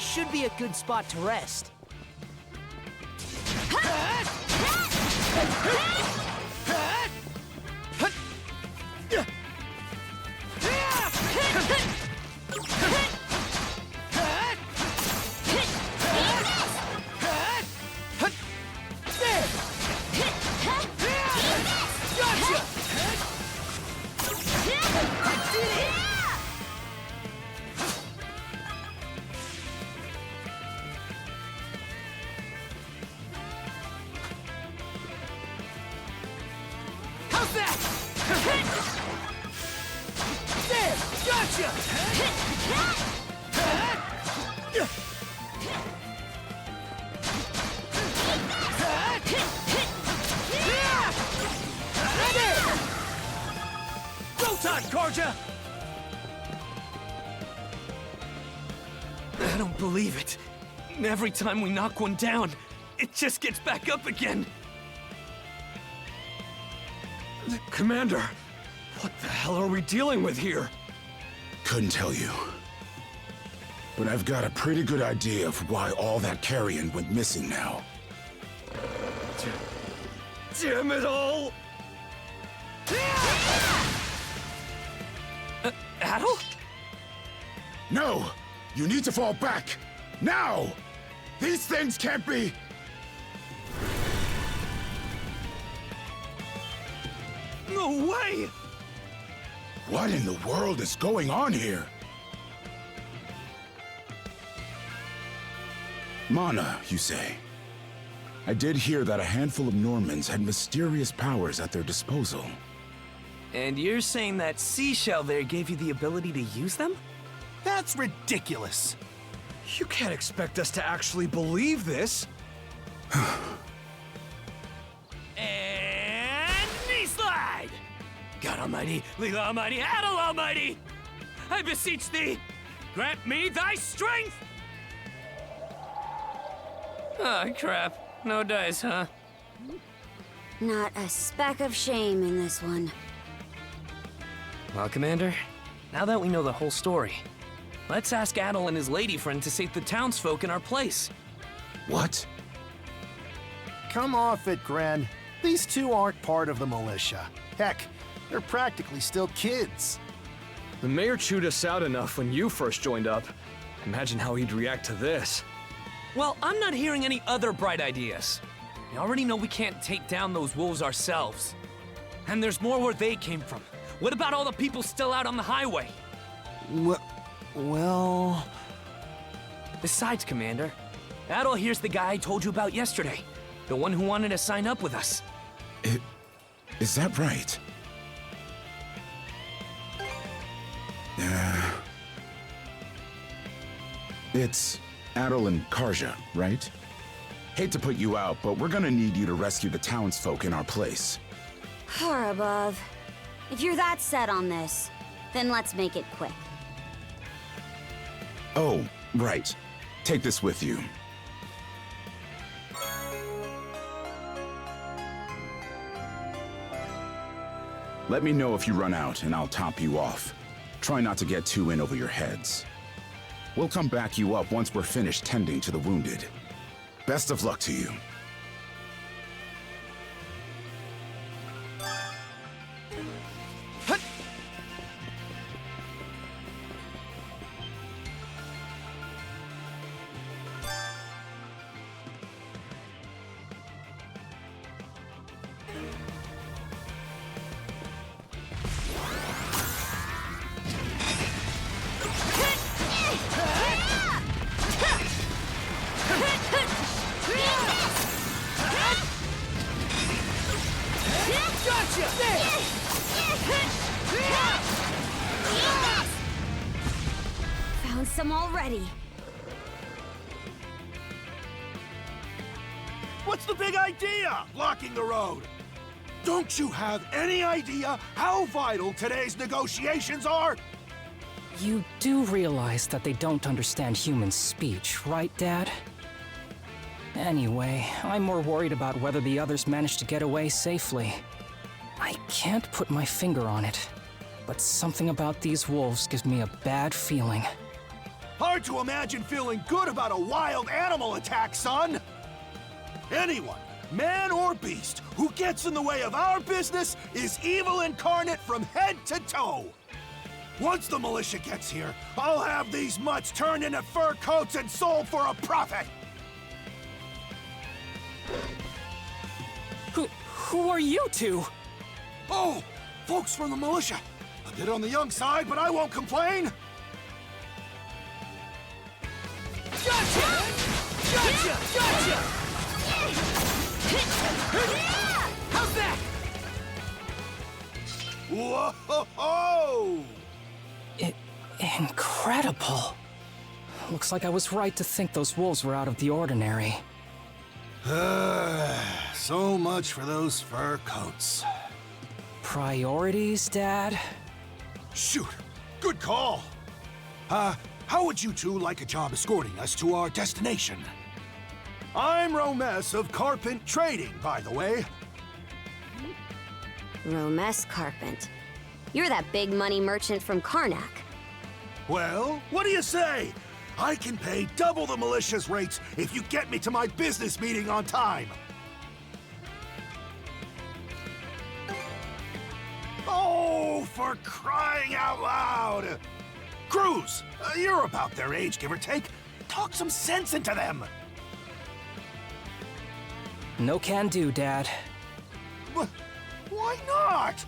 should be a good spot to rest. How's that? There! Gotcha! Go time, Karja! I don't believe it. Every time we knock one down, it just gets back up again. Commander, what the hell are we dealing with here? Couldn't tell you. But I've got a pretty good idea of why all that carrion went missing now. Damn it all! Adel? No! You need to fall back! Now! These things can't be... No way! What in the world is going on here? Mana, you say? I did hear that a handful of Normans had mysterious powers at their disposal. And you're saying that seashell there gave you the ability to use them? That's ridiculous. You can't expect us to actually believe this. And knee slide! God Almighty, Leela Almighty, Adel Almighty! I beseech thee, grant me thy strength! Oh, crap. No dice, huh? Not a speck of shame in this one. Well, Commander, now that we know the whole story, let's ask Adel and his lady friend to save the townsfolk in our place. What? Come off it, Gren. These two aren't part of the militia. Heck, they're practically still kids. The mayor chewed us out enough when you first joined up. Imagine how he'd react to this. Well, I'm not hearing any other bright ideas. We already know we can't take down those wolves ourselves. And there's more where they came from. What about all the people still out on the highway? Well... Besides, Commander, Adel here's the guy I told you about yesterday. The one who wanted to sign up with us. Is that right? It's Adel and Karja, right? Hate to put you out, but we're gonna need you to rescue the townsfolk in our place. Far above. If you're that set on this, then let's make it quick. Oh, right. Take this with you. Let me know if you run out, and I'll top you off. Try not to get too in over your heads. We'll come back you up once we're finished tending to the wounded. Best of luck to you. Found some already. What's the big idea? Blocking the road. Don't you have any idea how vital today's negotiations are? You do realize that they don't understand human speech, right, Dad? Anyway, I'm more worried about whether the others managed to get away safely. I can't put my finger on it, but something about these wolves gives me a bad feeling. Hard to imagine feeling good about a wild animal attack, son! Anyone, man or beast, who gets in the way of our business is evil incarnate from head to toe! Once the militia gets here, I'll have these mutts turned into fur coats and sold for a profit! Who are you two? Oh, folks from the militia. A bit on the young side, but I won't complain. Gotcha! Gotcha! Gotcha! How's that? Whoa-ho-ho! Incredible. Looks like I was right to think those wolves were out of the ordinary. So much for those fur coats. Priorities, Dad? Shoot, good call. How would you two like a job escorting us to our destination? I'm Romes of Carpent Trading, by the way. Romes Carpent. You're that big money merchant from Karnak. Well, what do you say? I can pay double the militia's rates if you get me to my business meeting on time. Oh, for crying out loud! Cruz, you're about their age, give or take. Talk some sense into them. No can do, Dad. But why not?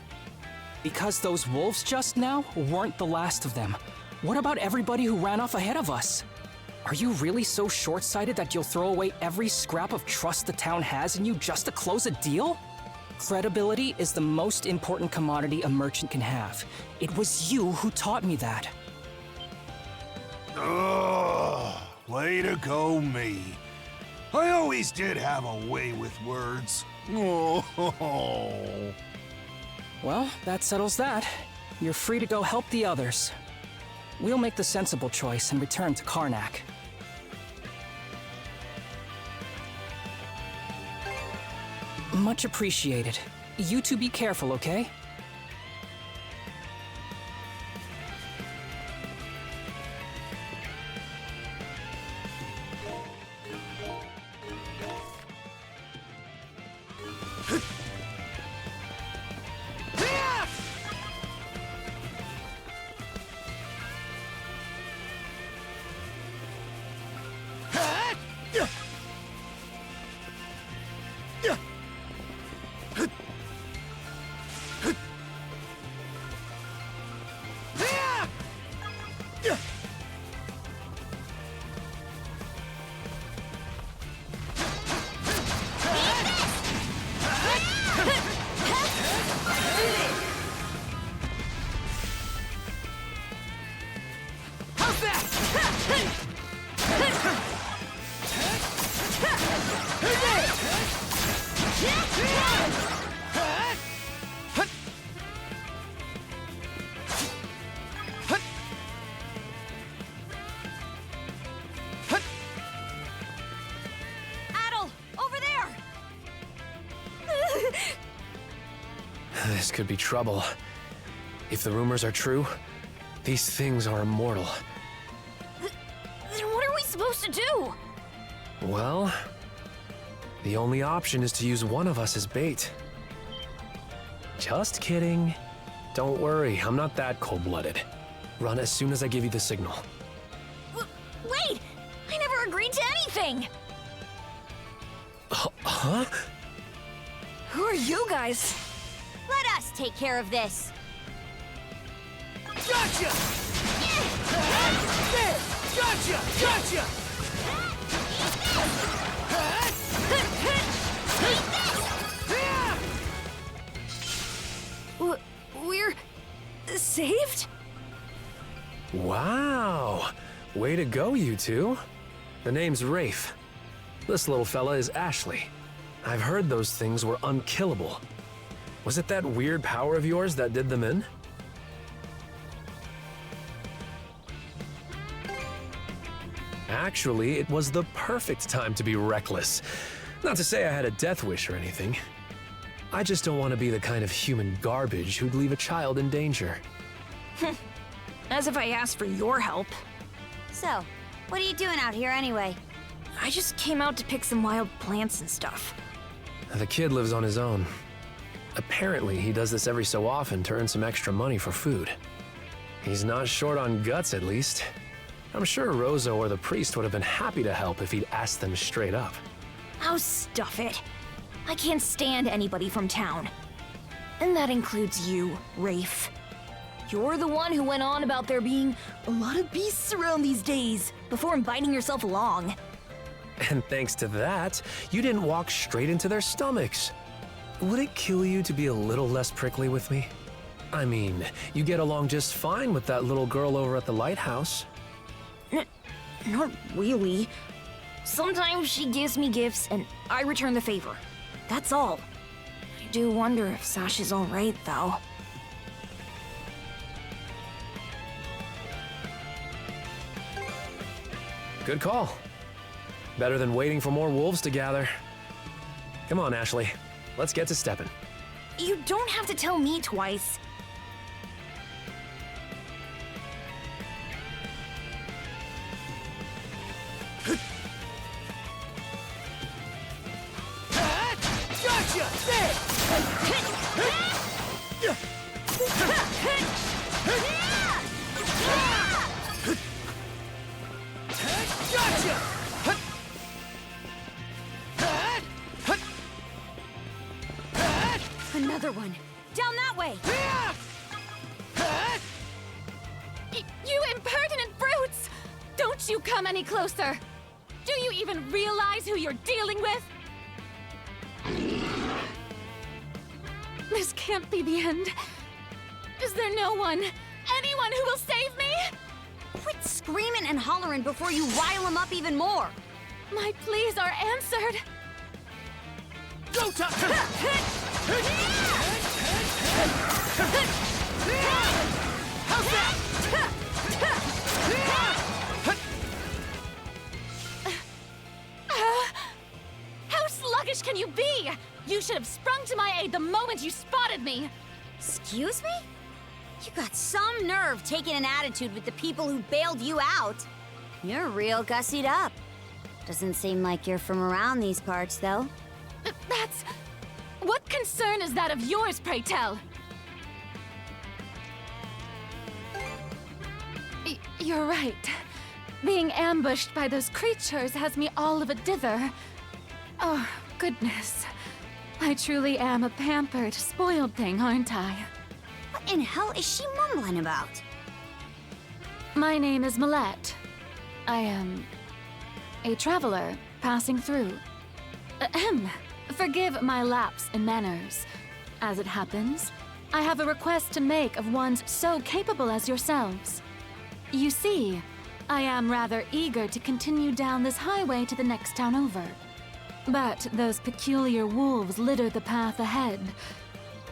Because those wolves just now weren't the last of them. What about everybody who ran off ahead of us? Are you really so short-sighted that you'll throw away every scrap of trust the town has in you just to close a deal? Credibility is the most important commodity a merchant can have. It was you who taught me that. Ugh, way to go, me. I always did have a way with words. Oh. Well, that settles that. You're free to go help the others. We'll make the sensible choice and return to Karnak. Much appreciated. You two be careful, okay? This could be trouble. If the rumors are true, these things are immortal. Then what are we supposed to do? Well, the only option is to use one of us as bait. Just kidding. Don't worry, I'm not that cold-blooded. Run as soon as I give you the signal. Wait! I never agreed to anything! Huh? Who are you guys? Let us take care of this. Gotcha! Gotcha! Gotcha! We're saved? Wow! Way to go, you two. The name's Rafe. This little fella is Ashley. I've heard those things were unkillable. Was it that weird power of yours that did them in? Actually, it was the perfect time to be reckless. Not to say I had a death wish or anything. I just don't want to be the kind of human garbage who'd leave a child in danger. As if I asked for your help. So, what are you doing out here anyway? I just came out to pick some wild plants and stuff. The kid lives on his own. Apparently, he does this every so often to earn some extra money for food. He's not short on guts, at least. I'm sure Rosa or the priest would have been happy to help if he'd asked them straight up. Oh, stuff it. I can't stand anybody from town. And that includes you, Rafe. You're the one who went on about there being a lot of beasts around these days, before inviting yourself along. And thanks to that, you didn't walk straight into their stomachs. Would it kill you to be a little less prickly with me? I mean, you get along just fine with that little girl over at the lighthouse. Not really. Sometimes she gives me gifts and I return the favor. That's all. I do wonder if Sasha's alright, though. Good call. Better than waiting for more wolves to gather. Come on, Ashley. Let's get to stepping. You don't have to tell me twice. Gotcha! There! Gotcha! Another one. Down that way! You impertinent brutes! Don't you come any closer! Do you even realize who you're dealing with? This can't be the end. Is there no one, anyone who will save me? Quit screaming and hollering before you rile them up even more! My pleas are answered. Go time! How's that? How sluggish can you be? You should have sprung to my aid the moment you spotted me. Excuse me? You got some nerve taking an attitude with the people who bailed you out. You're real gussied up. Doesn't seem like you're from around these parts, though. That's... What concern is that of yours, pray tell? You're right. Being ambushed by those creatures has me all of a dither. Oh, goodness. I truly am a pampered, spoiled thing, aren't I? What in hell is she mumbling about? My name is Millette. I am... a traveler passing through. Ahem. Forgive my lapse in manners. As it happens, I have a request to make of ones so capable as yourselves. You see, I am rather eager to continue down this highway to the next town over. But those peculiar wolves litter the path ahead.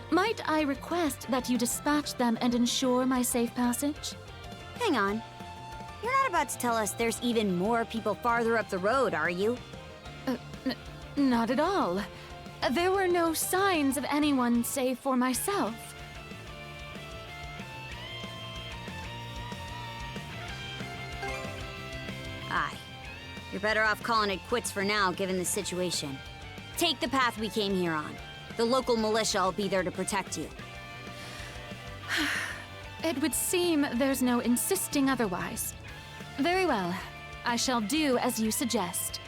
Might I request that you dispatch them and ensure my safe passage? Hang on. You're not about to tell us there's even more people farther up the road, are you? Not at all. There were no signs of anyone save for myself. Aye. You're better off calling it quits for now, given the situation. Take the path we came here on. The local militia will be there to protect you. It would seem there's no insisting otherwise. Very well. I shall do as you suggest.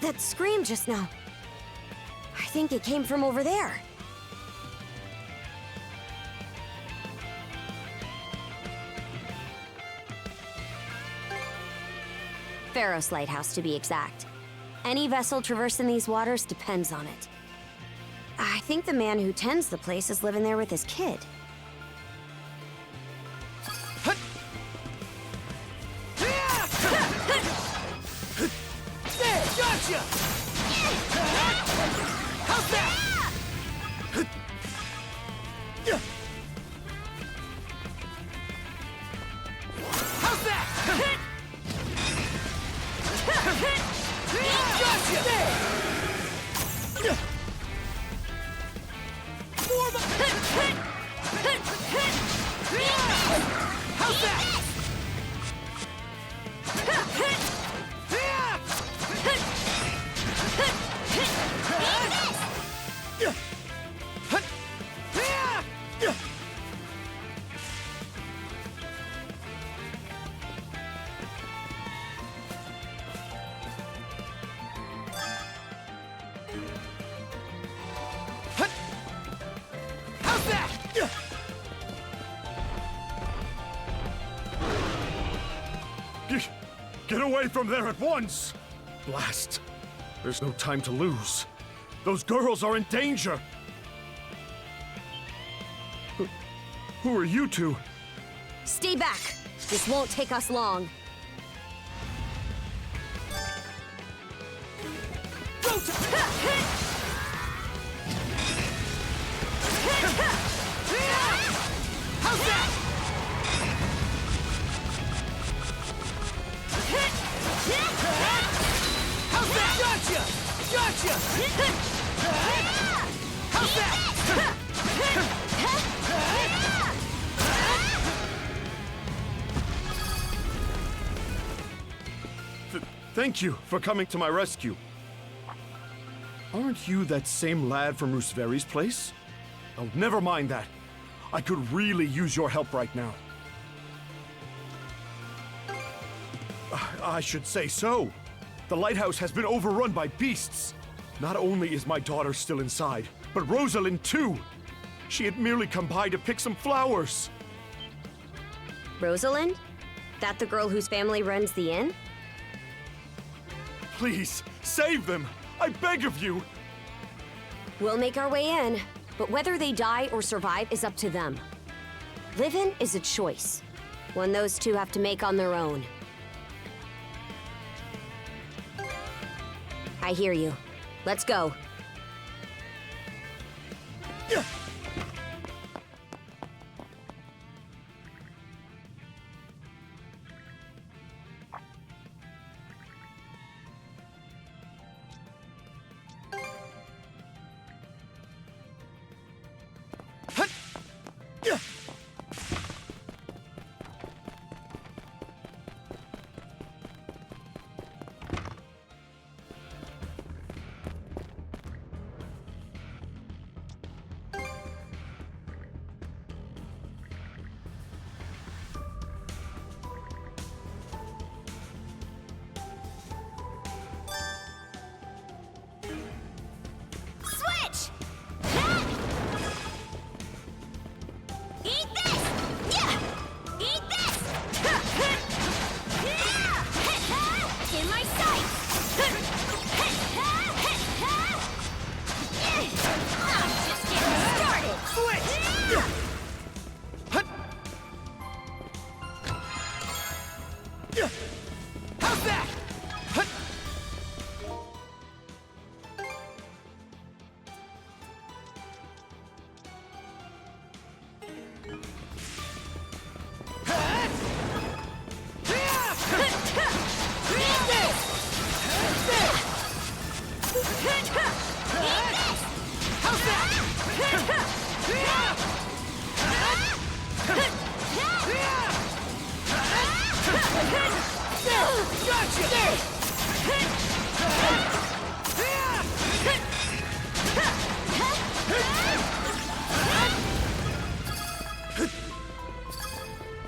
That scream just now. I think it came from over there. Pharos Lighthouse, to be exact. Any vessel traversing these waters depends on it. I think the man who tends the place is living there with his kid. There, gotcha! How's that? How's that? Gotcha! There! Get away from there at once! Blast. There's no time to lose. Those girls are in danger! Who are you two? Stay back. This won't take us long. How's that? How's that? Gotcha! Gotcha! How's that? Thank you for coming to my rescue. Aren't you that same lad from Rooseveri's place? Oh, never mind that. I could really use your help right now. I should say so. The lighthouse has been overrun by beasts. Not only is my daughter still inside, but Rosalind too. She had merely come by to pick some flowers. Rosalind? That the girl whose family runs the inn? Please, save them! I beg of you! We'll make our way in, but whether they die or survive is up to them. Living is a choice, one those two have to make on their own. I hear you. Let's go.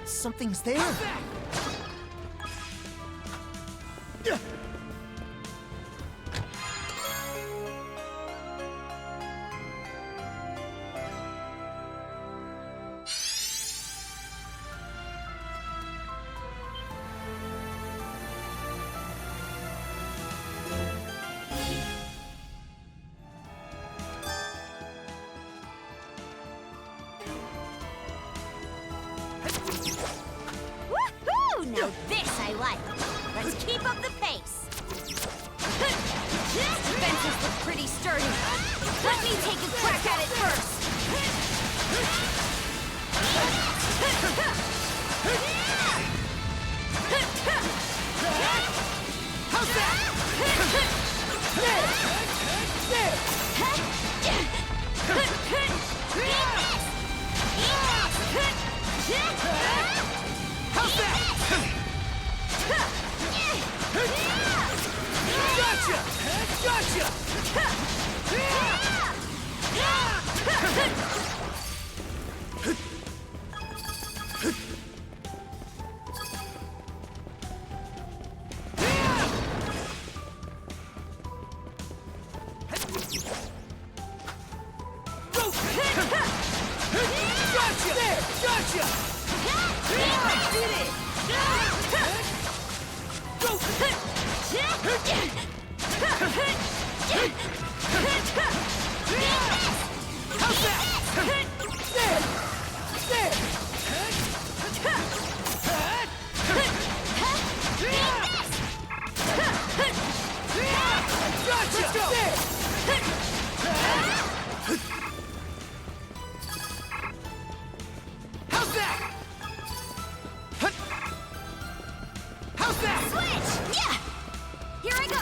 Something's there. Woohoo! Now this I like. Let's keep up the pace. Gotcha! Gotcha! There! Gotcha! I did it! Go! How's that? There! There! Gotcha! Let's go! There! How's that? How's that? Switch! Yeah! Here I go!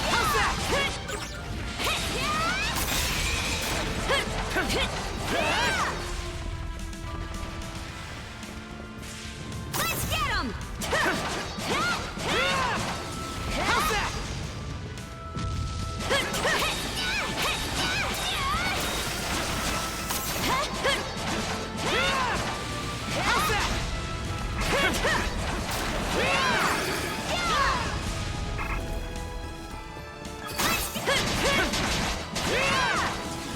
How's that? Let's get him! How's that? How's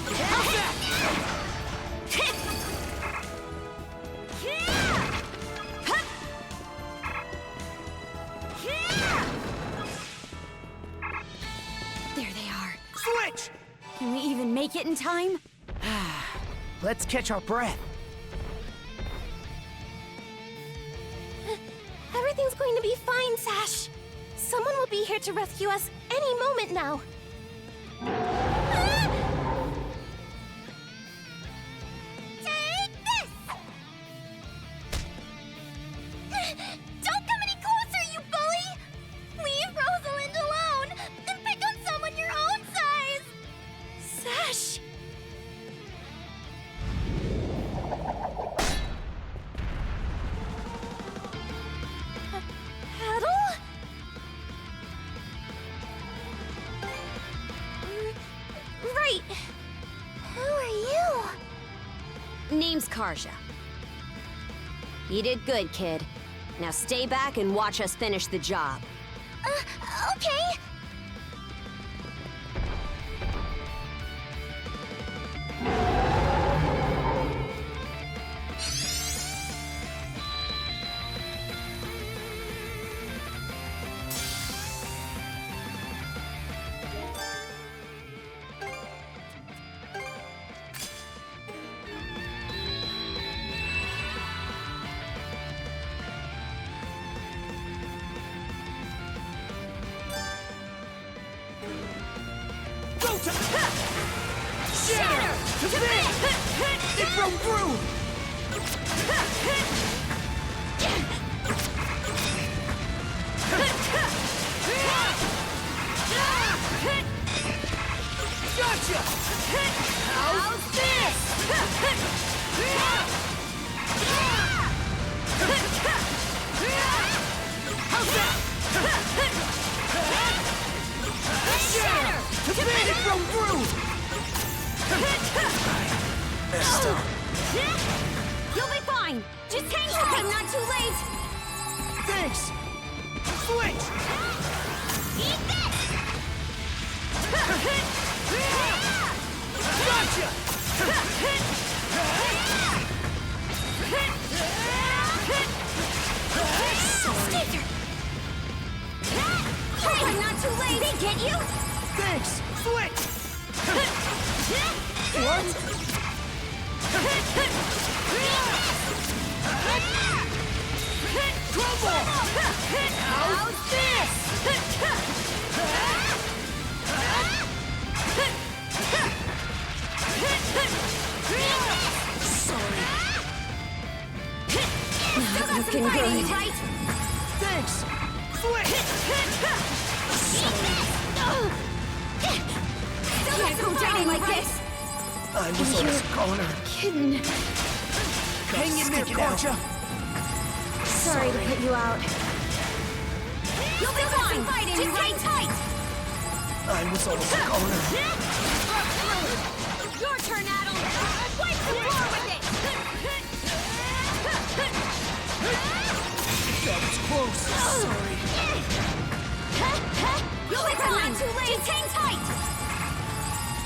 that? How's that? There they are. Switch! Can we even make it in time? Let's catch our breath. Everything's going to be fine, Sash. Someone will be here to rescue us any moment now. Take this! Don't come any closer, you bully! Leave Rosalind alone and pick on someone your own size! Sash! Paddle? Right. Who are you? Name's Karja. You did good, kid. Now stay back and watch us finish the job. Okay. Go to Shatter! To this! It broke through! Gotcha! How's this? How's that? Shatter! To this! It broke through! Messed up. You'll be fine! Just hang tight! I'm not too late! Thanks! Switch! Eat this! Gotcha! Skater! Hope I'm not too late! They get you? Thanks! Switch! What? Crumble! How's this? Sorry. Still got some fighting, right? Thanks! Switch! Eat this! Can't go down like this! I was almost calling her. Kidding. Hang in there, Karja. Sorry to put you out. You'll be fine! Just hang tight! I was almost calling her. Your turn, Adel! Wipe the floor with it! That was close. Sorry. You'll be fine! Too late! Just hang tight!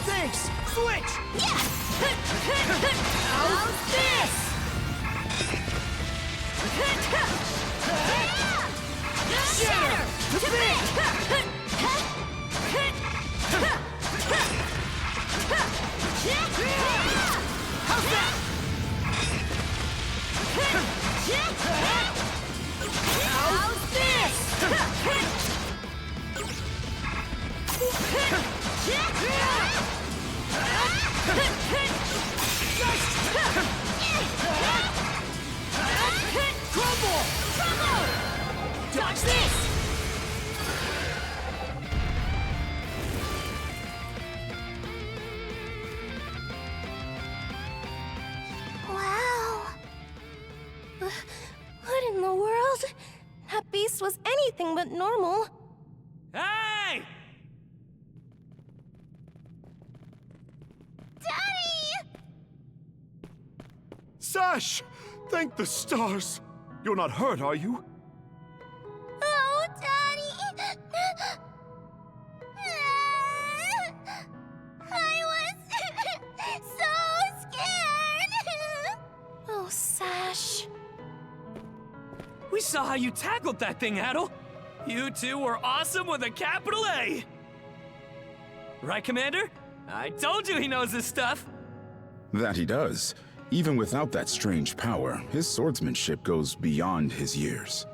Thanks. Switch. Yeah! How's this? Shatter! To bit! How's that? How's this? Crumble! Crumble! Dodge this! Wow. What in the world? That beast was anything but normal. Hey! Daddy! Sash! Thank the stars! You're not hurt, are you? Oh, Daddy! I was so scared! Oh, Sash. We saw how you tackled that thing, Adel. You two were awesome with a capital A. Right, Commander? I told you he knows his stuff. That he does. Even without that strange power, his swordsmanship goes beyond his years.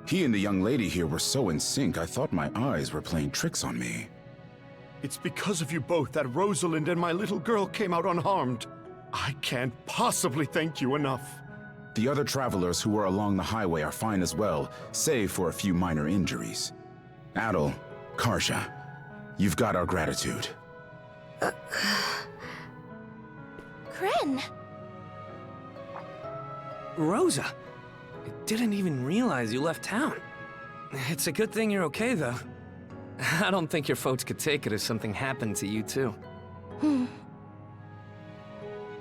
He and the young lady here were so in sync, I thought my eyes were playing tricks on me. It's because of you both that Rosalind and my little girl came out unharmed. I can't possibly thank you enough. The other travelers who were along the highway are fine as well, save for a few minor injuries. Adel, Karja, you've got our gratitude. Kren. Rosa, I didn't even realize you left town. It's a good thing you're okay, though. I don't think your folks could take it if something happened to you, too.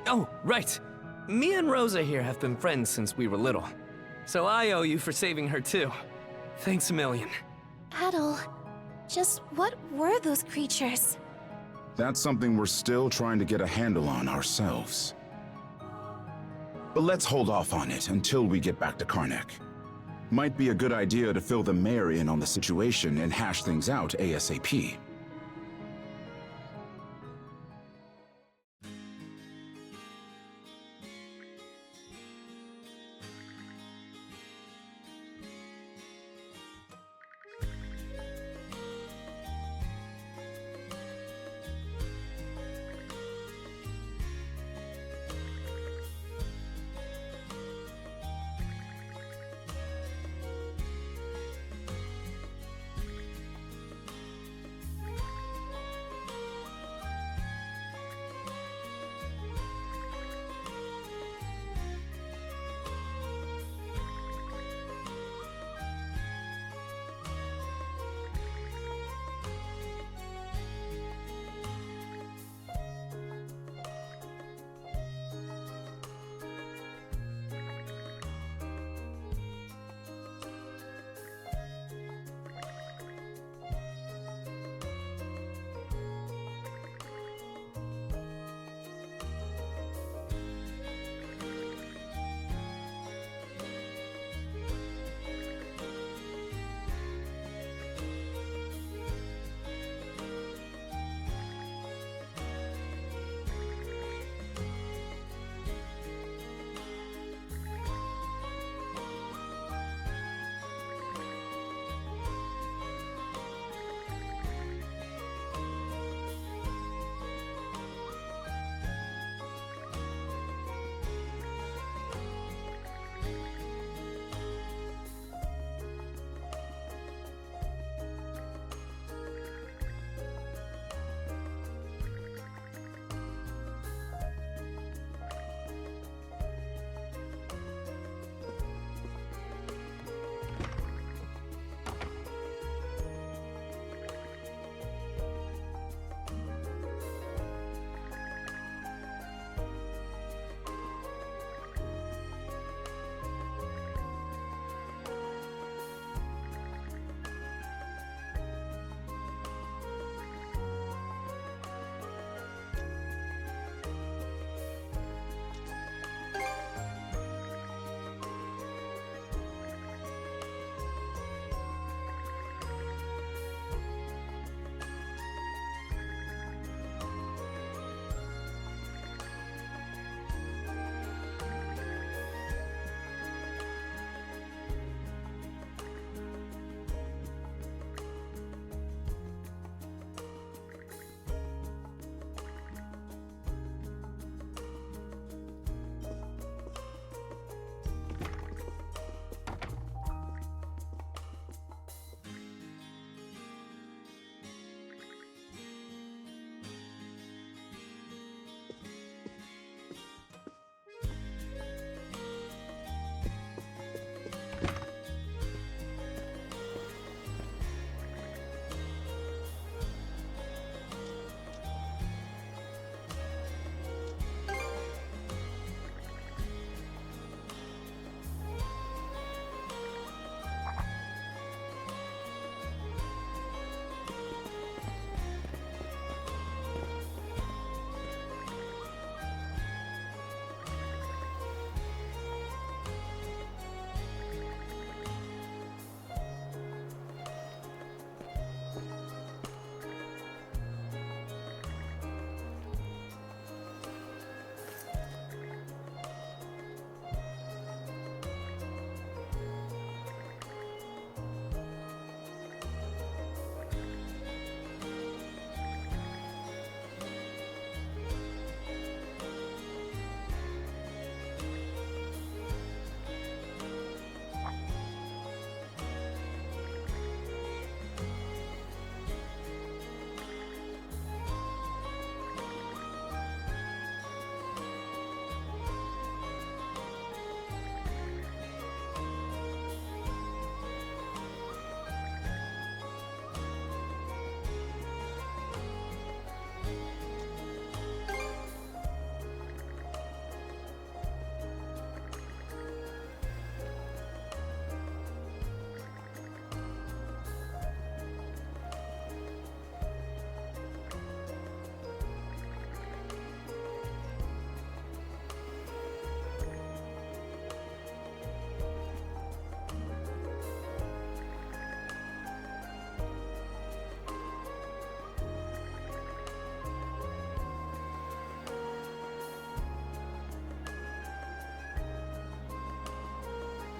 Oh, right. Me and Rosa here have been friends since we were little. So I owe you for saving her, too. Thanks a million. Adel, just what were those creatures? That's something we're still trying to get a handle on ourselves. But let's hold off on it until we get back to Karnak. Might be a good idea to fill the mayor in on the situation and hash things out ASAP.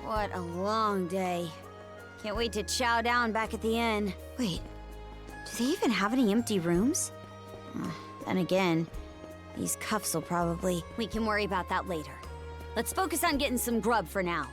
What a long day. Can't wait to chow down back at the inn. Wait, do they even have any empty rooms? Then again, these cuffs will probably... We can worry about that later. Let's focus on getting some grub for now.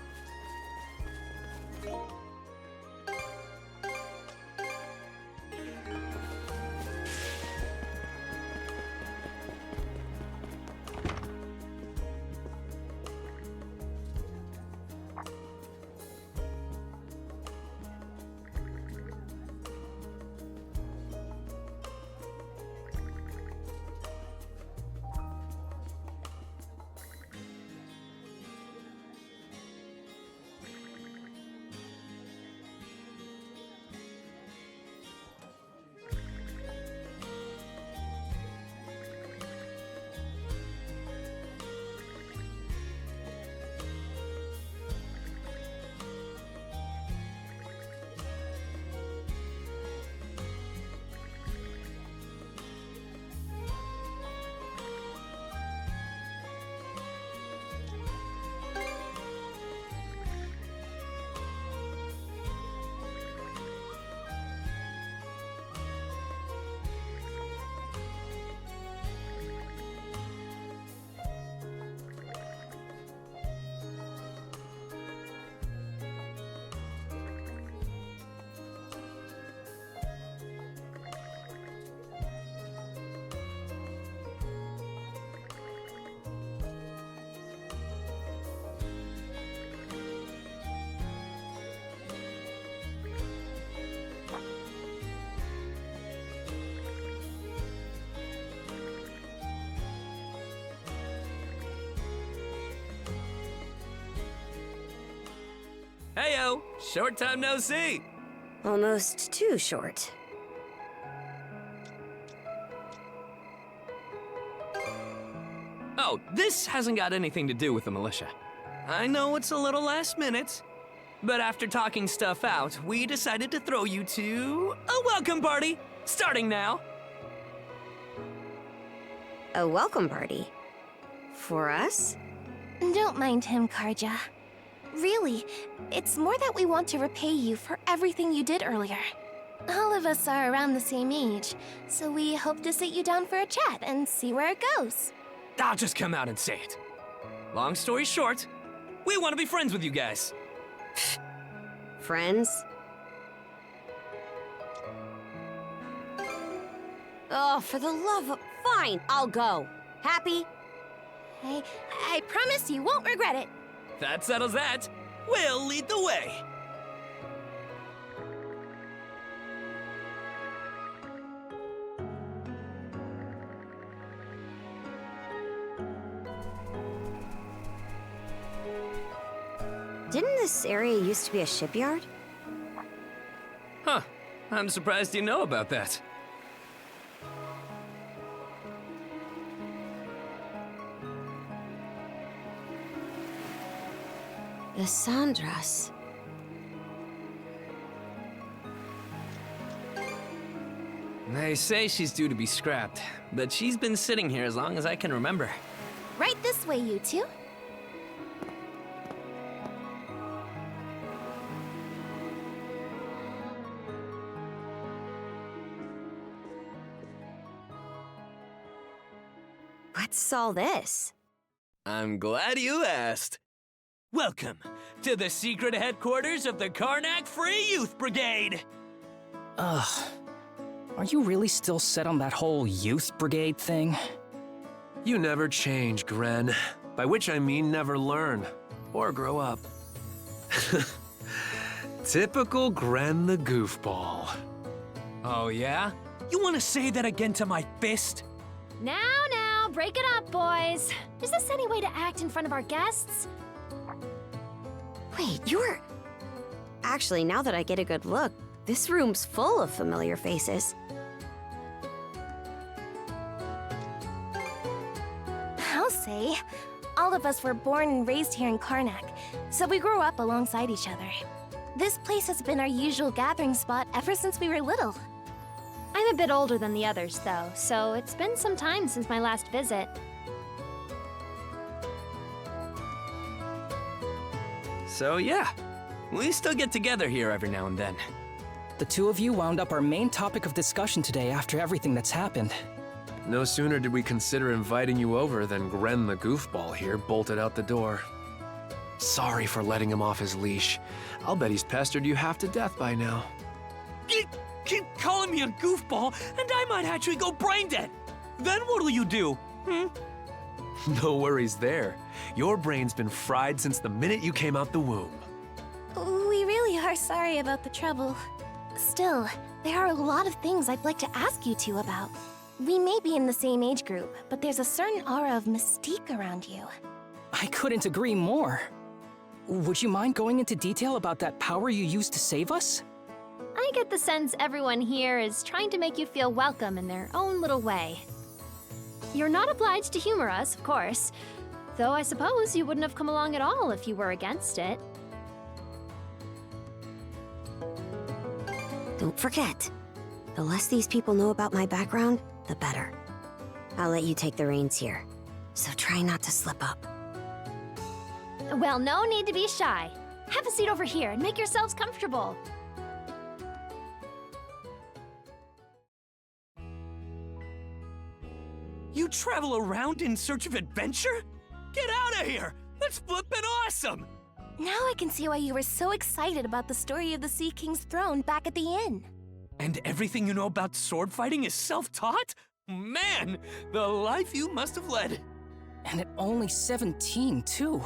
Heyo! Short time no see! Almost too short. Oh, this hasn't got anything to do with the militia. I know it's a little last minute, but after talking stuff out, we decided to throw you to a welcome party, starting now. A welcome party? For us? Don't mind him, Karja. Really, it's more that we want to repay you for everything you did earlier. All of us are around the same age, so we hope to sit you down for a chat and see where it goes. I'll just come out and say it. Long story short, we want to be friends with you guys. Friends? Oh, for the love of... Fine, I'll go. Happy? I promise you won't regret it. That settles that. We'll lead the way. Didn't this area used to be a shipyard? Huh. I'm surprised you know about that. The Sandras. They say she's due to be scrapped, but she's been sitting here as long as I can remember. Right this way, you two. What's all this? I'm glad you asked. Welcome to the secret headquarters of the Karnak Free Youth Brigade. Ugh. Are you really still set on that whole youth brigade thing? You never change, Gren. By which I mean never learn or grow up. Typical Gren the goofball. Oh yeah? You want to say that again to my fist? Now, break it up, boys. Is this any way to act in front of our guests? Wait, you're... Actually, now that I get a good look, this room's full of familiar faces. I'll say. All of us were born and raised here in Karnak, so we grew up alongside each other. This place has been our usual gathering spot ever since we were little. I'm a bit older than the others, though, so it's been some time since my last visit. So yeah, we still get together here every now and then. The two of you wound up our main topic of discussion today after everything that's happened. No sooner did we consider inviting you over than Gren the goofball here bolted out the door. Sorry for letting him off his leash. I'll bet he's pestered you half to death by now. Keep calling me a goofball, and I might actually go brain dead. Then what'll you do? No worries there. Your brain's been fried since the minute you came out the womb. We really are sorry about the trouble. Still, there are a lot of things I'd like to ask you two about. We may be in the same age group, but there's a certain aura of mystique around you. I couldn't agree more. Would you mind going into detail about that power you used to save us? I get the sense everyone here is trying to make you feel welcome in their own little way. You're not obliged to humor us, of course, though I suppose you wouldn't have come along at all if you were against it. Don't forget, the less these people know about my background, the better. I'll let you take the reins here, so try not to slip up. Well, no need to be shy. Have a seat over here and make yourselves comfortable. You travel around in search of adventure? Get out of here! That's flippin' awesome! Now I can see why you were so excited about the story of the Sea King's throne back at the inn. And everything you know about sword fighting is self-taught? Man, the life you must have led. And at only 17, too.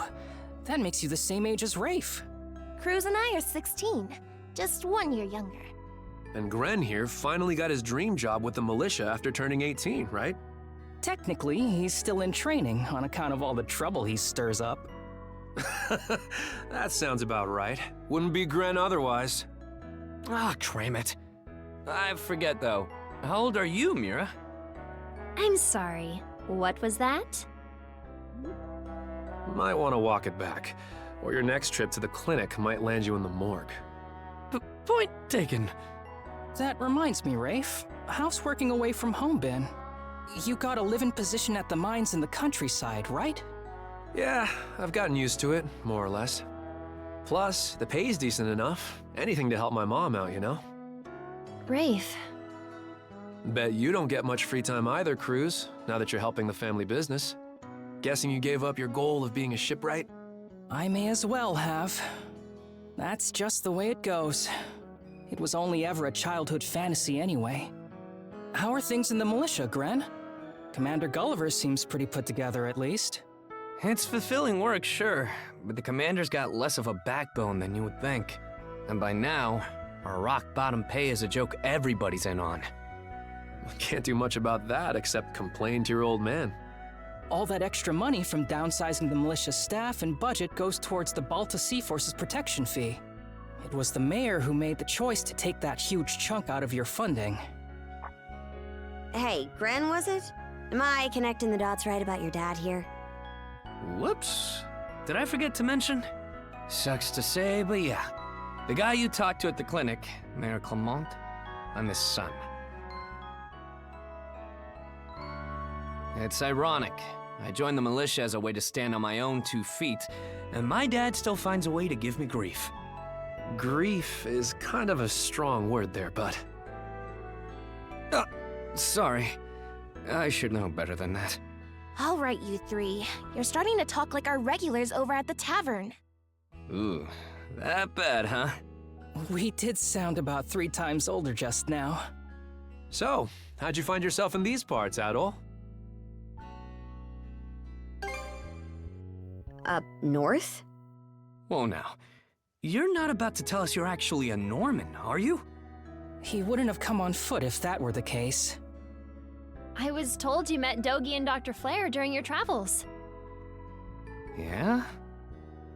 That makes you the same age as Rafe. Cruz and I are 16, just 1 year younger. And Gren here finally got his dream job with the militia after turning 18, right? Technically, he's still in training on account of all the trouble he stirs up. That sounds about right. Wouldn't be Gren otherwise. Ah, cram it. I forget, though. How old are you, Mira? I'm sorry, what was that? Might want to walk it back, or your next trip to the clinic might land you in the morgue. Point taken. That reminds me, Rafe. How's working away from home been? You got a live-in position at the mines in the countryside, right? Yeah, I've gotten used to it, more or less. Plus, the pay's decent enough. Anything to help my mom out, you know? Rafe. Bet you don't get much free time either, Cruz, now that you're helping the family business. Guessing you gave up your goal of being a shipwright? I may as well have. That's just the way it goes. It was only ever a childhood fantasy anyway. How are things in the militia, Gren? Commander Gulliver seems pretty put together, at least. It's fulfilling work, sure, but the commander's got less of a backbone than you would think. And by now, our rock-bottom pay is a joke everybody's in on. Can't do much about that except complain to your old man. All that extra money from downsizing the militia staff and budget goes towards the Balta Sea Force's protection fee. It was the mayor who made the choice to take that huge chunk out of your funding. Hey, Gren, was it? Am I connecting the dots right about your dad here? Whoops. Did I forget to mention? Sucks to say, but yeah. The guy you talked to at the clinic, Mayor Clement, I'm his son. It's ironic. I joined the militia as a way to stand on my own 2 feet, and my dad still finds a way to give me grief. Grief is kind of a strong word there, bud. Sorry. I should know better than that. All right, you three. You're starting to talk like our regulars over at the tavern. Ooh, that bad, huh? We did sound about 3 times older just now. So, how'd you find yourself in these parts, Adol? Up north? Whoa now. You're not about to tell us you're actually a Norman, are you? He wouldn't have come on foot if that were the case. I was told you met Dogi and Dr. Flair during your travels. Yeah?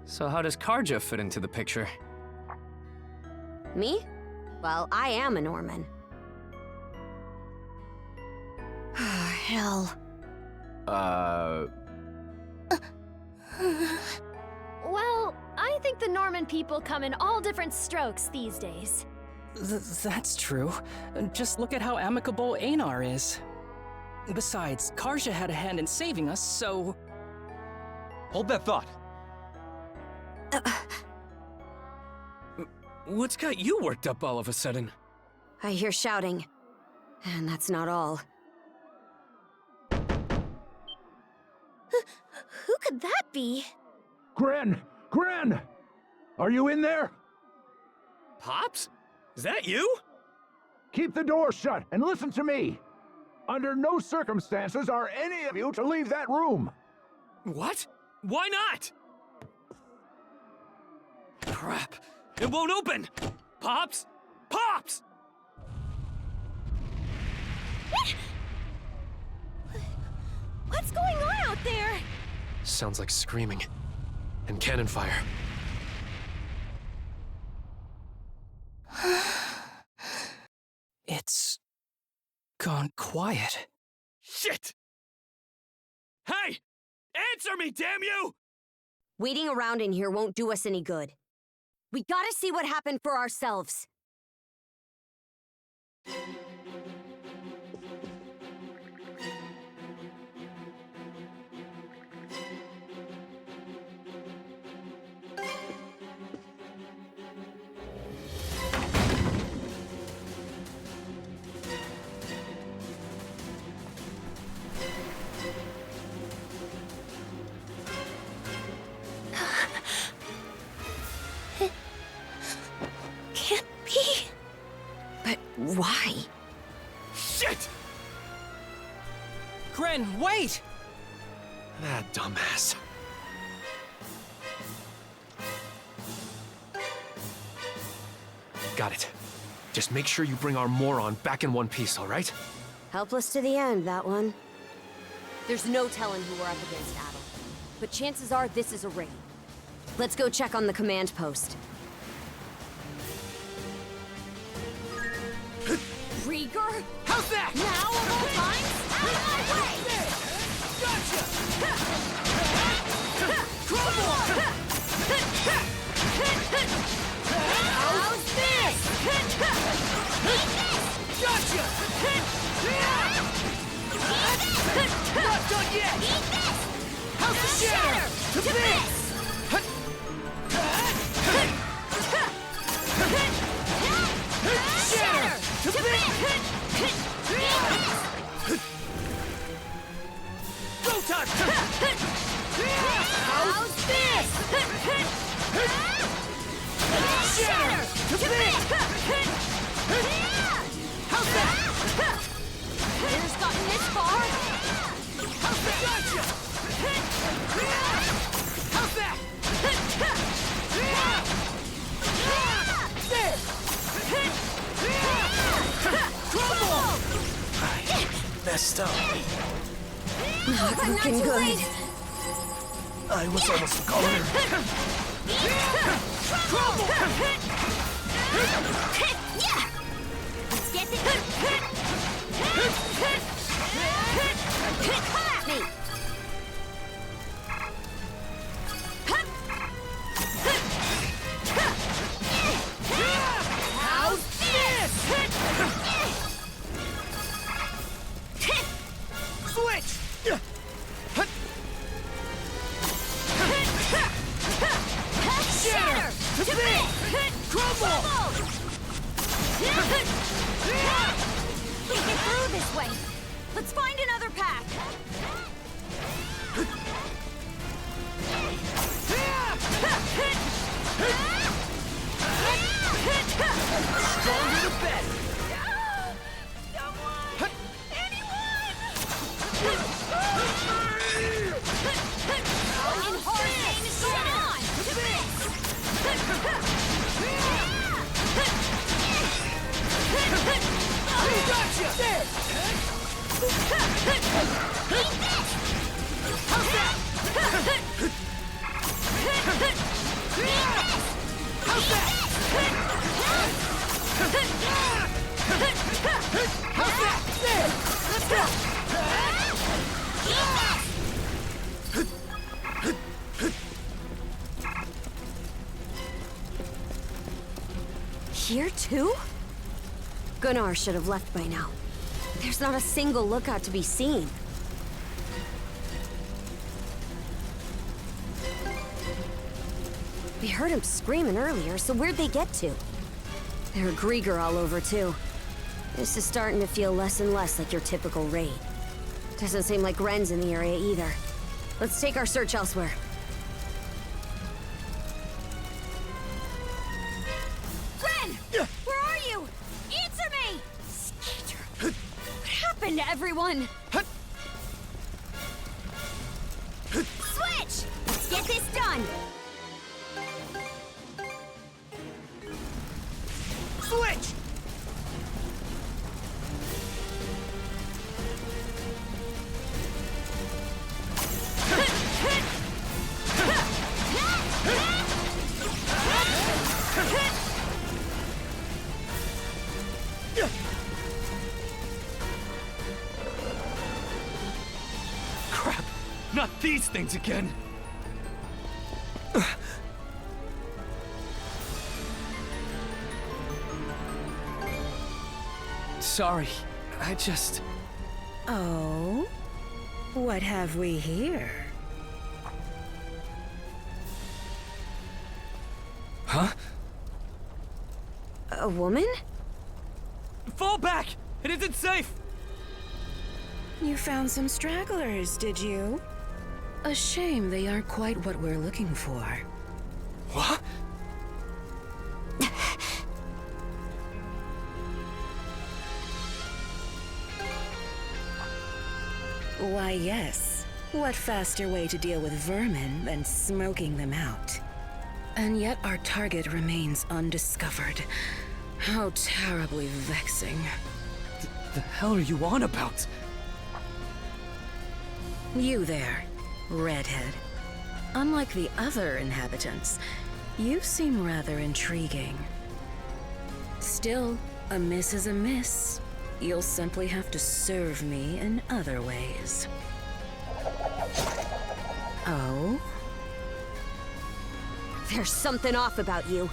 So how does Karja fit into the picture? Me? Well, I am a Norman. Hell. Well, I think the Norman people come in all different strokes these days. That's true. Just look at how amicable Einar is. Besides, Karja had a hand in saving us, so... Hold that thought. What's got you worked up all of a sudden? I hear shouting. And that's not all. Who could that be? Gren! Gren! Are you in there? Pops? Is that you? Keep the door shut and listen to me. Under no circumstances are any of you to leave that room. What? Why not? Crap. It won't open! Pops? Pops! What's going on out there? Sounds like screaming. And cannon fire. It's gone quiet. Shit! Hey! Answer me, damn you! Waiting around in here won't do us any good. We gotta see what happened for ourselves. Can't be. But why? Shit! Gren, wait! That dumbass. Got it. Just make sure you bring our moron back in one piece, all right? Helpless to the end, that one. There's no telling who we're up against, Adel. But chances are this is a raid. Let's go check on the command post. Rieger? How's that? Now of all times? Out of my way! Gotcha! Crumble! How's this? Gotcha! Not done yet! How's the shatter? To bits! Shatter! To bits! Go time! How's this? Shatter! To bits! How's that? Who's gotten this far? How's that? Gotcha! How's that? There! Crumble! I messed up. Not looking good. I was almost cornered. Crumble! Let's get it. Come at me. How's this? Switch! Shatter! To bit! Crumble! We can get through this way. Let's find another path. Stronger the better! In hard game is going on. To bits. Gotcha! There! How's that? How's that? How's that? There! Let's go! Here too? Gunnar should have left by now. There's not a single lookout to be seen. We heard him screaming earlier, so where'd they get to? There are Grieger all over, too. This is starting to feel less and less like your typical raid. Doesn't seem like Ren's in the area either. Let's take our search elsewhere. Ren! Where are you? Answer me! Skeeter! What happened to everyone? Switch! Let's get this done! Switch! Crap! Not these things again! Sorry, I just... Oh? What have we here? Huh? A woman? Fall back! It isn't safe! You found some stragglers, did you? A shame they aren't quite what we're looking for. What? Why, yes. What faster way to deal with vermin than smoking them out? And yet our target remains undiscovered. How terribly vexing. The hell are you on about? You there, redhead. Unlike the other inhabitants, you seem rather intriguing. Still, a miss is a miss. You'll simply have to serve me in other ways. Oh? There's something off about you.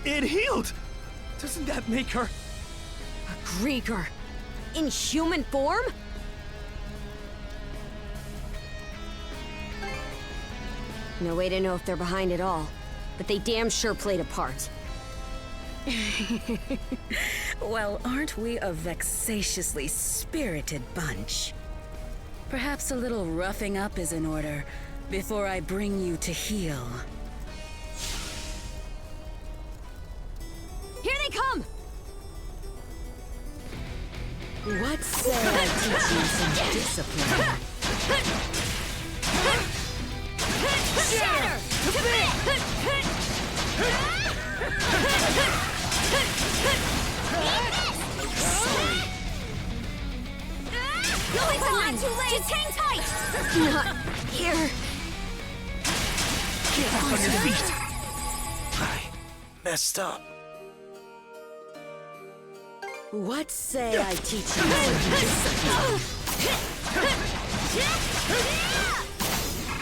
It healed! Doesn't that make her... A Grieger. In human form? No way to know if they're behind it all, but they damn sure played a part. Well, aren't we a vexatiously spirited bunch? Perhaps a little roughing up is in order before I bring you to heel. Here they come! What say I teach you some discipline? Shatter! To bit! Sorry. You'll be fine! Too late! Just hang tight! Not here. Get up on your feet! I messed up. What say I teach you some discipline?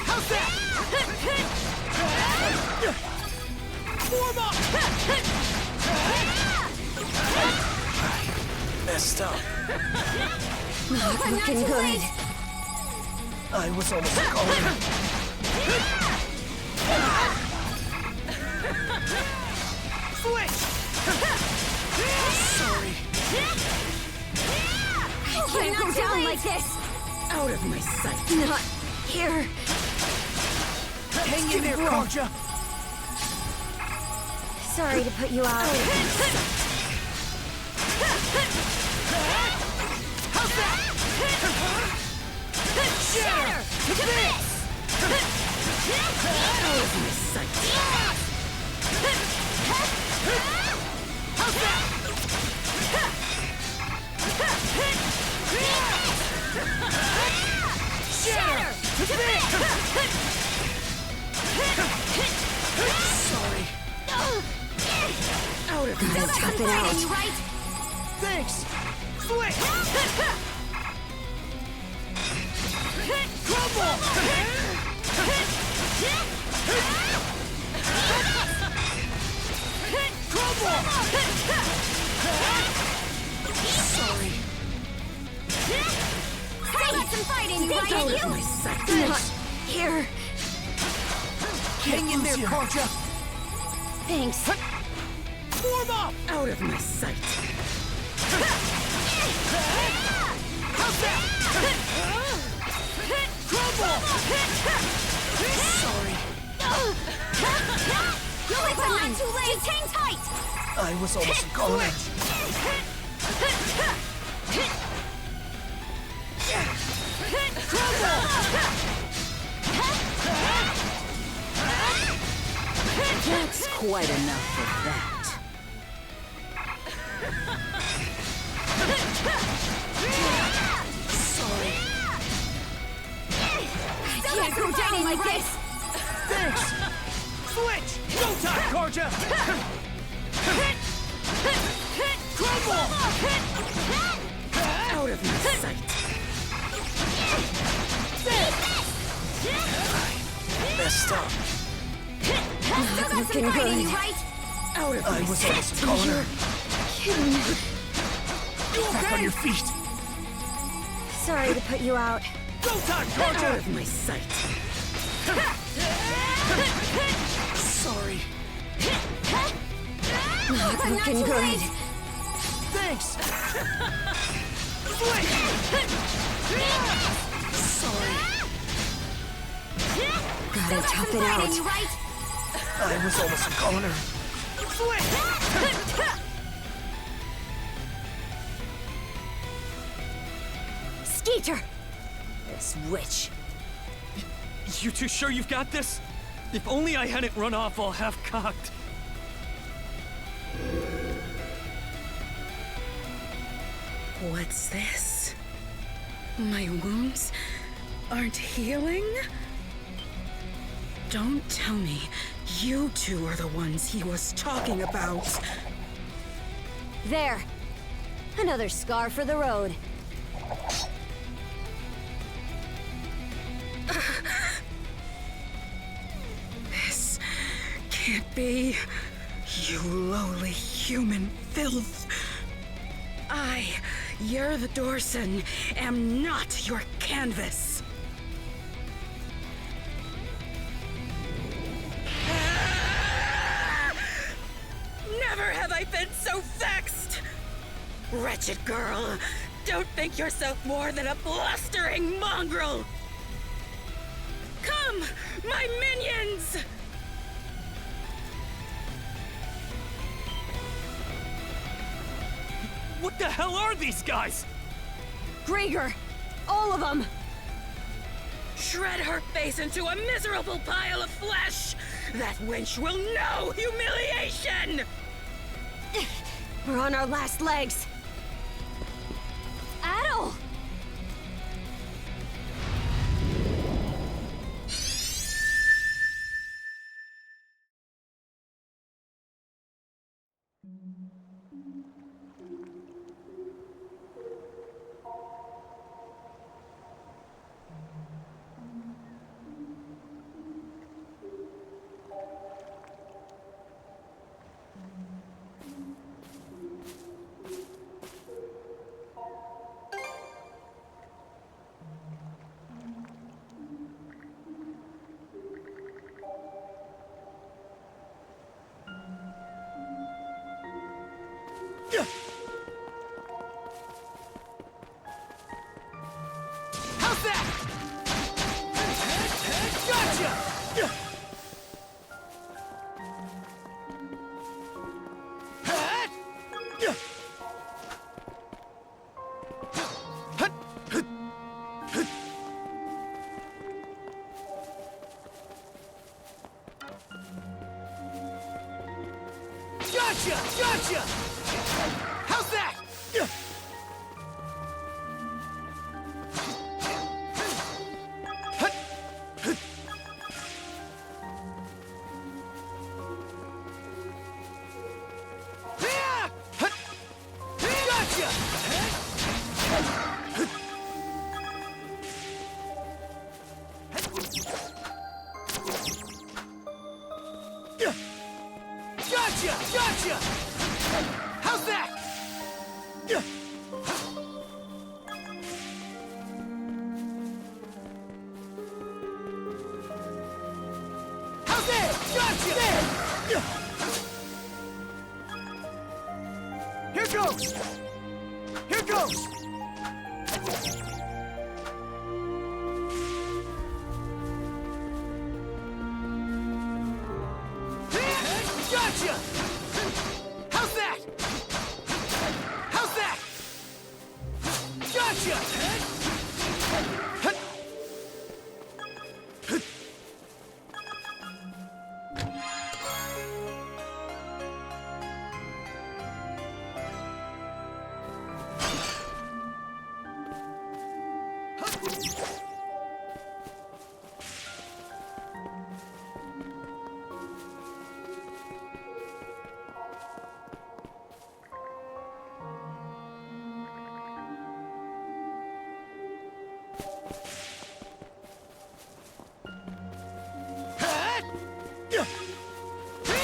How's that? Form up! I messed up. Not looking good. I was almost going. Switch! Sorry. I can't go down like this. Out of my sight. Not here. Hang in there, Concha! Sorry to put you out. How's that? Shatter! To bit! Out of my sight. How's that? Shatter! To bit! Sorry. Out of my Tough it out. Right? Thanks! Switch! Crumble! Crumble! Sorry. Stay some fight in you, right? Out of You? my sight. Not here. Hang in there, Karja! Thanks. Form up! Out of my sight. How's that? Crumble! Sorry. You'll be fine. Too late. Just hang tight. I was almost gone. That's quite enough of that. Sorry. Still can't go down like this. Thanks! Switch! Go time, Karja! Crumble! Out of my sight. Messed up. Still got some fight in you, right? Out of my I was sight. almost a goner. Kidding. Back on your feet! Sorry to put you out. Go time, Out Karja! of my sight. Sorry. Not looking good. Thanks! Switch! Sorry. Gotta tough it out. I was almost a goner. Switch! Skeeter! This witch. You two sure you've got this? If only I hadn't run off all half-cocked. What's this? My wounds aren't healing? Don't tell me you two are the ones he was talking about. There. Another scar for the road. This can't be. You lowly human filth. I, Yer the Dorson, am not your canvas. Never have I been so vexed! Wretched girl, don't think yourself more than a blustering mongrel! Come, my minions! What the hell are these guys? Gregor! All of them! Shred her face into a miserable pile of flesh! That wench will know humiliation! We're on our last legs. Adel! How's that? Gotcha! Gotcha! Gotcha! How's that? Gotcha! Gotcha! How's that? There! Gotcha! There! Here goes! Here goes! Gotcha! How's that? How's that? Gotcha!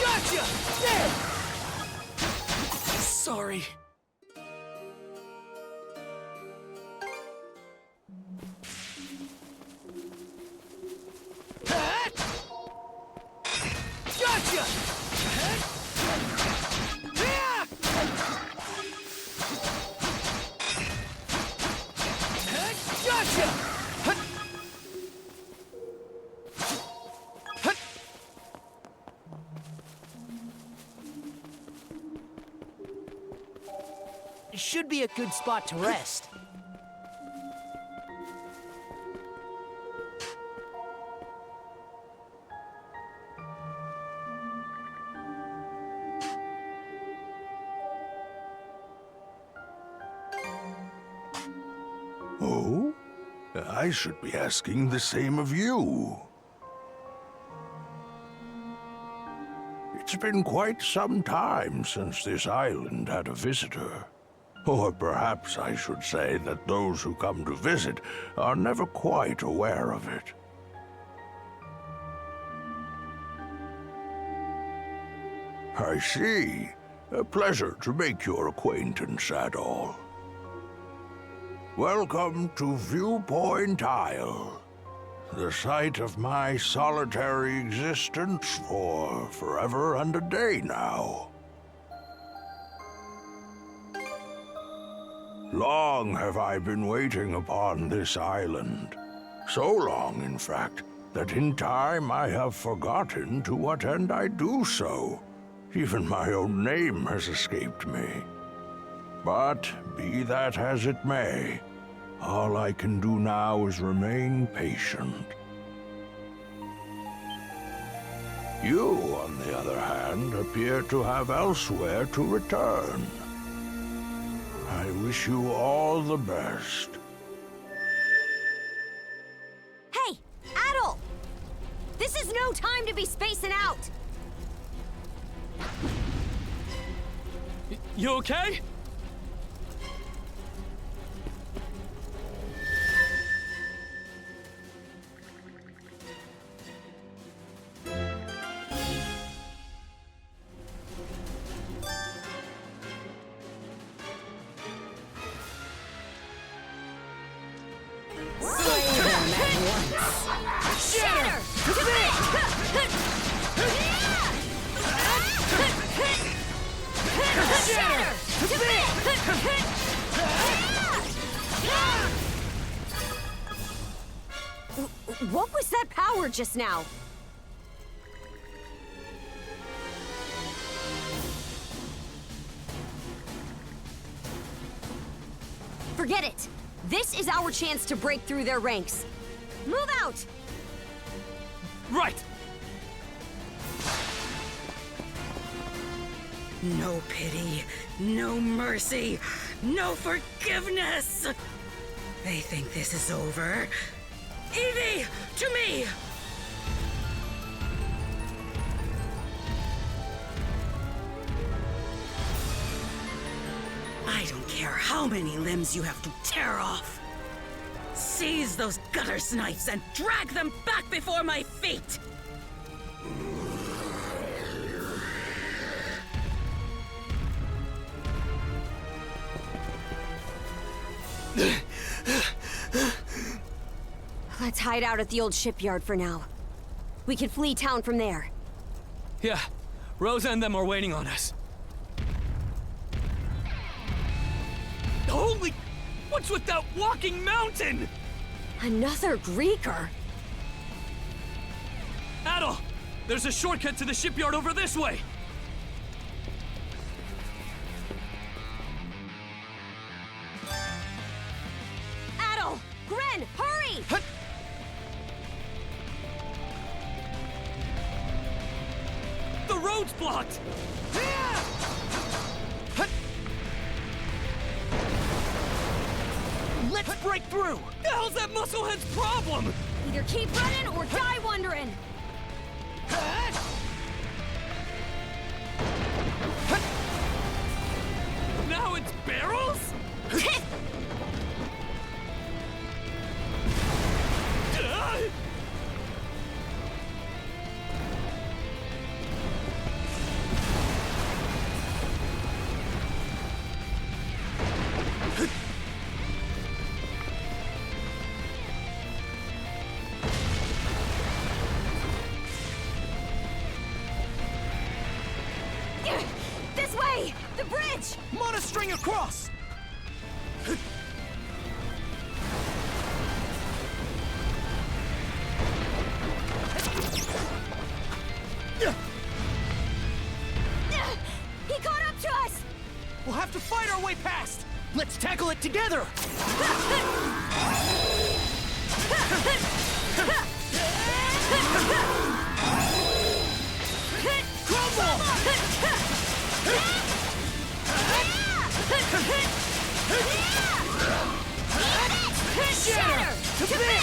Gotcha! There! Sorry. Gotcha! Gotcha! Should be a good spot to rest. Oh? I should be asking the same of you. It's been quite some time since this island had a visitor. Or perhaps I should say that those who come to visit are never quite aware of it. I see. A pleasure to make your acquaintance at all. Welcome to Viewpoint Isle, the site of my solitary existence for forever and a day now. Long have I been waiting upon this island. So long, in fact, that in time I have forgotten to what end I do so. Even my own name has escaped me. But be that as it may, all I can do now is remain patient. You, on the other hand, appear to have elsewhere to return. I wish you all the best. Hey, Adol! This is no time to be spacing out! You okay? What was that power just now? Forget it! This is our chance to break through their ranks. Move out! Right! No pity, no mercy, no forgiveness! They think this is over. Evie, to me! I don't care how many limbs you have to tear off. Seize those gutter snipes and drag them back before my feet! Let's hide out at the old shipyard for now. We could flee town from there. Yeah, Rosa and them are waiting on us. Holy... What's with that walking mountain? Another Greeker? Adol, there's a shortcut to the shipyard over this way. Adol! Gren, hurry! The road's blocked! Let's break through! The hell's that musclehead's problem? Either keep running or die wondering! Now it's barrels? This way! The bridge! Monostring across! He caught up to us! We'll have to fight our way past! Let's tackle it together! Shatter! To bit!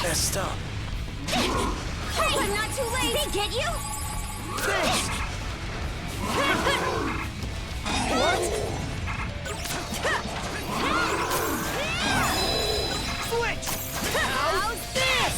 Messed up. Hey, I'm not too late! Did they get you? Thanks! What? Switch! How's this?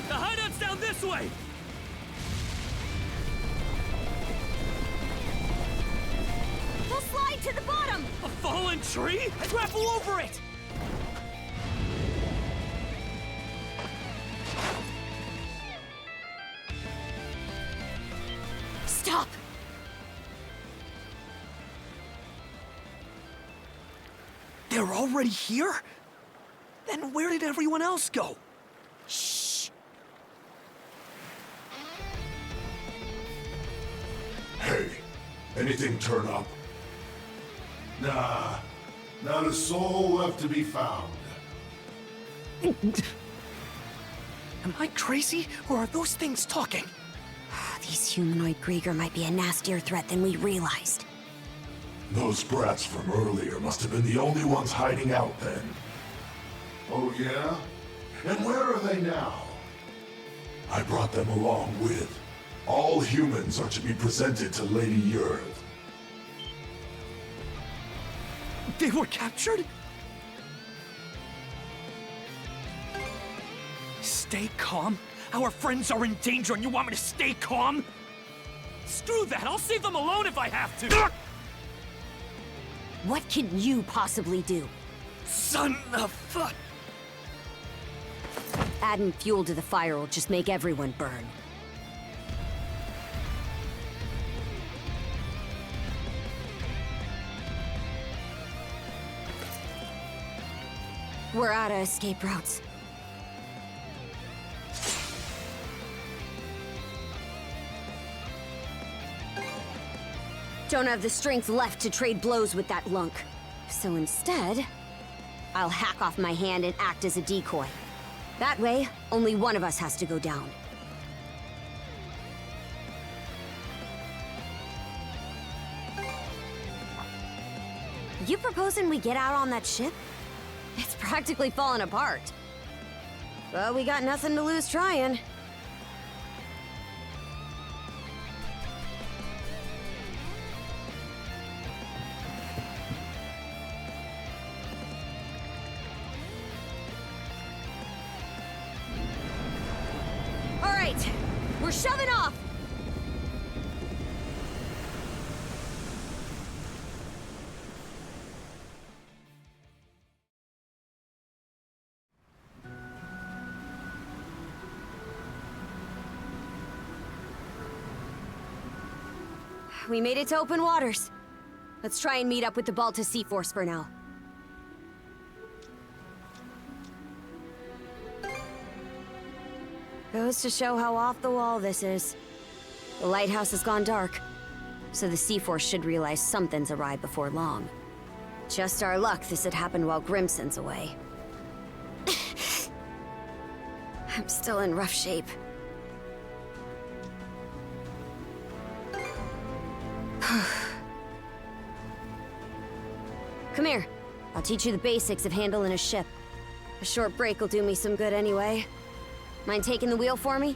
The hideout's down this way! We'll slide to the bottom! A fallen tree? Grapple over it! Stop! They're already here? Then where did everyone else go? Shh! Hey, anything turn up? Nah, not a soul left to be found. Am I crazy, or are those things talking? These humanoid Grieger might be a nastier threat than we realized. Those brats from earlier must have been the only ones hiding out then. Oh yeah? And where are they now? I brought them along with. All humans are to be presented to Lady Earth. They were captured? Stay calm? Our friends are in danger and you want me to stay calm? Screw that! I'll save them alone if I have to! What can you possibly do? Son of fuck! Adding fuel to the fire will just make everyone burn. We're out of escape routes. Don't have the strength left to trade blows with that lunk. So instead, I'll hack off my hand and act as a decoy. That way, only one of us has to go down. You proposing we get out on that ship? It's practically falling apart. But we got nothing to lose trying. All right, we're shoving off. We made it to open waters. Let's try and meet up with the Balta Sea Force for now. Goes to show how off the wall this is. The lighthouse has gone dark, so the Sea Force should realize something's awry before long. Just our luck this had happened while Grimson's away. I'm still in rough shape. Come here. I'll teach you the basics of handling a ship. A short break will do me some good anyway. Mind taking the wheel for me?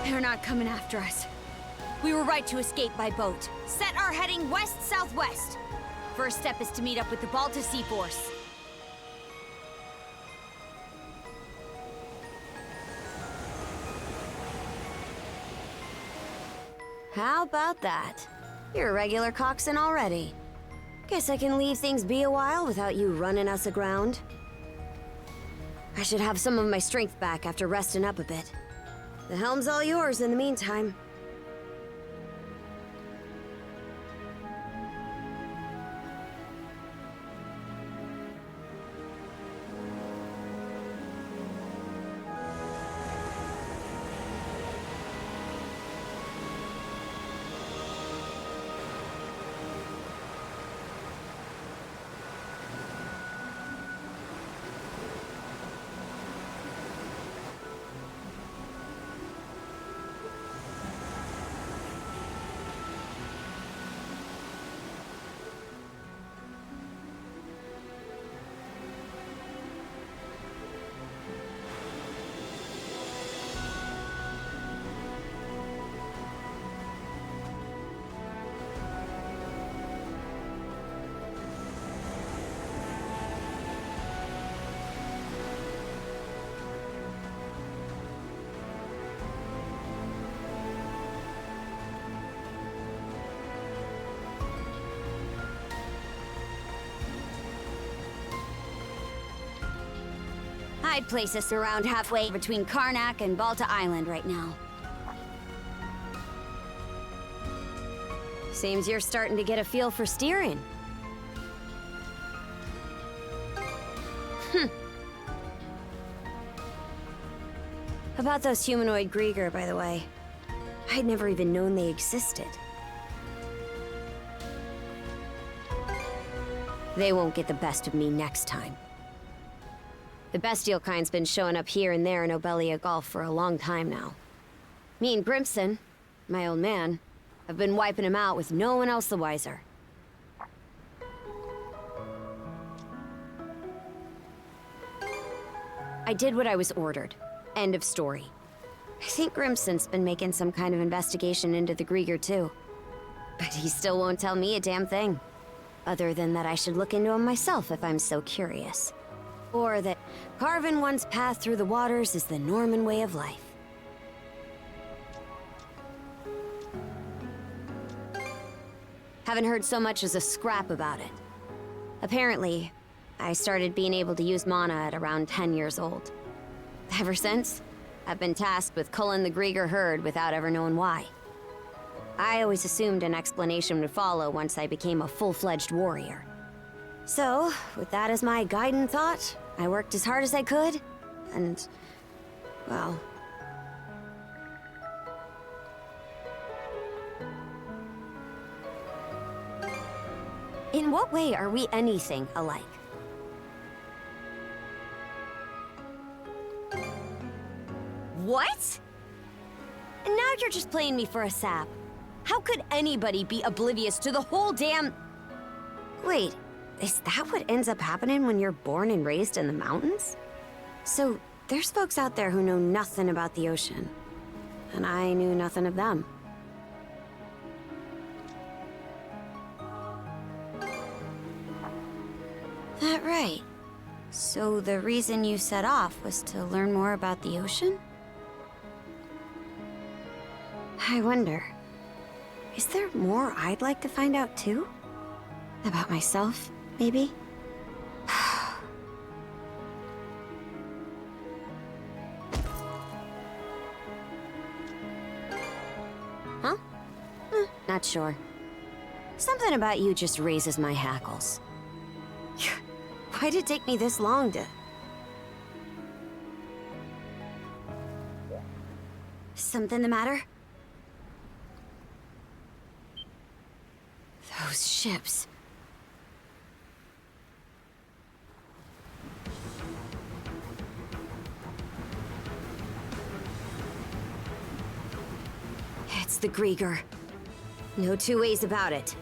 They're not coming after us. We were right to escape by boat. Set our heading west-southwest. First step is to meet up with the Balta Sea Force. How about that? You're a regular coxswain already. Guess I can leave things be a while without you running us aground. I should have some of my strength back after resting up a bit. The helm's all yours in the meantime. I'd place us around halfway between Karnak and Balta Island right now. Seems you're starting to get a feel for steering. About those humanoid Grieger, by the way. I'd never even known they existed. They won't get the best of me next time. The bestial kind's been showing up here and there in Obelia Gulf for a long time now. Me and Grimson, my old man, have been wiping him out with no one else the wiser. I did what I was ordered. End of story. I think Grimson's been making some kind of investigation into the Grieger too. But he still won't tell me a damn thing. Other than that I should look into him myself if I'm so curious. Or that carving one's path through the waters is the Norman way of life. Haven't heard so much as a scrap about it. Apparently, I started being able to use mana at around 10 years old. Ever since, I've been tasked with culling the Grieger herd without ever knowing why. I always assumed an explanation would follow once I became a full-fledged warrior. So, with that as my guiding thought, I worked as hard as I could, and, well... In what way are we anything alike? What? And now you're just playing me for a sap. How could anybody be oblivious to the whole damn... Wait, is that what ends up happening when you're born and raised in the mountains? So, there's folks out there who know nothing about the ocean. And I knew nothing of them. That right. So the reason you set off was to learn more about the ocean? I wonder, is there more I'd like to find out too? About myself, maybe? Huh? Not sure. Something about you just raises my hackles. Why'd it take me this long to... Something the matter? Those ships. It's the Grieger. No two ways about it.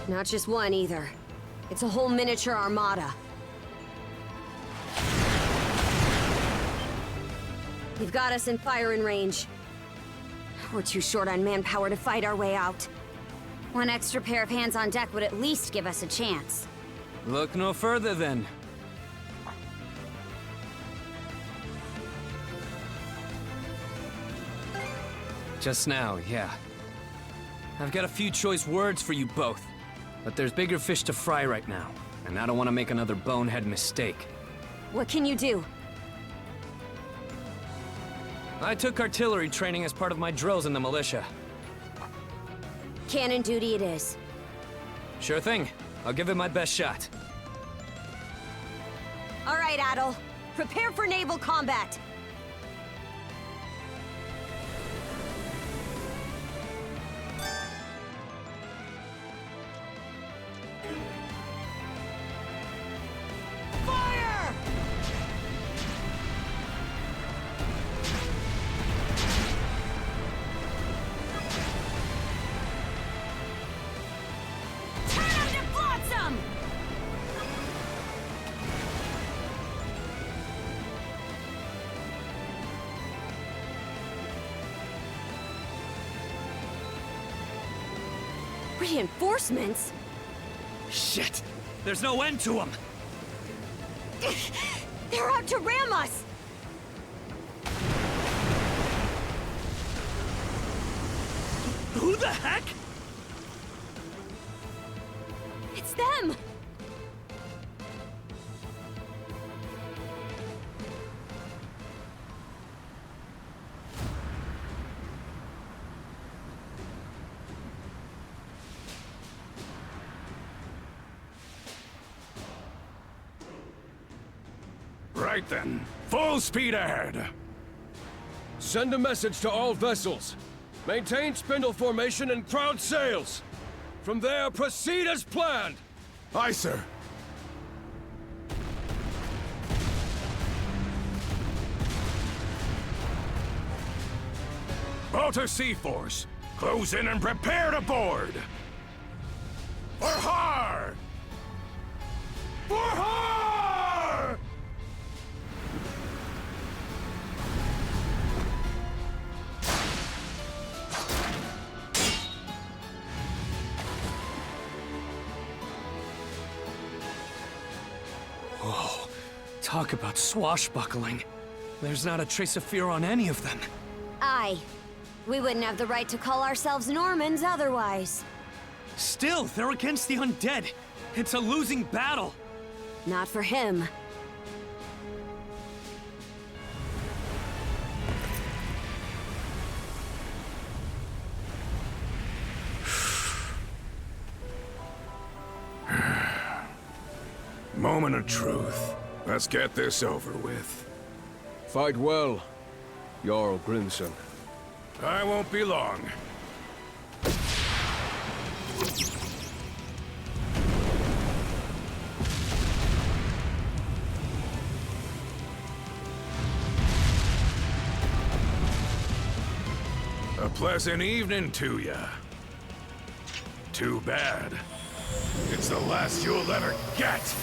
Not just one, either. It's a whole miniature armada. You've got us in firing range. We're too short on manpower to fight our way out. One extra pair of hands on deck would at least give us a chance. Look no further, then. Just now, yeah. I've got a few choice words for you both. But there's bigger fish to fry right now, and I don't want to make another bonehead mistake. What can you do? I took artillery training as part of my drills in the militia. Cannon duty it is. Sure thing. I'll give it my best shot. All right, Adel. Prepare for naval combat. Reinforcements? Shit! There's no end to them! They're out to ram us! Who the heck? It's them! Right then. Full speed ahead. Send a message to all vessels. Maintain spindle formation and crowd sails. From there, proceed as planned. Aye, sir. Balter Sea Force, close in and prepare to board. For har! For har! Whoa. Talk about swashbuckling. There's not a trace of fear on any of them. Aye. We wouldn't have the right to call ourselves Normans otherwise. Still, they're against the undead. It's a losing battle. Not for him. moment of truth. Let's get this over with. Fight well, Jarl Grimson. I won't be long. A pleasant evening to ya. Too bad. It's the last you'll ever get!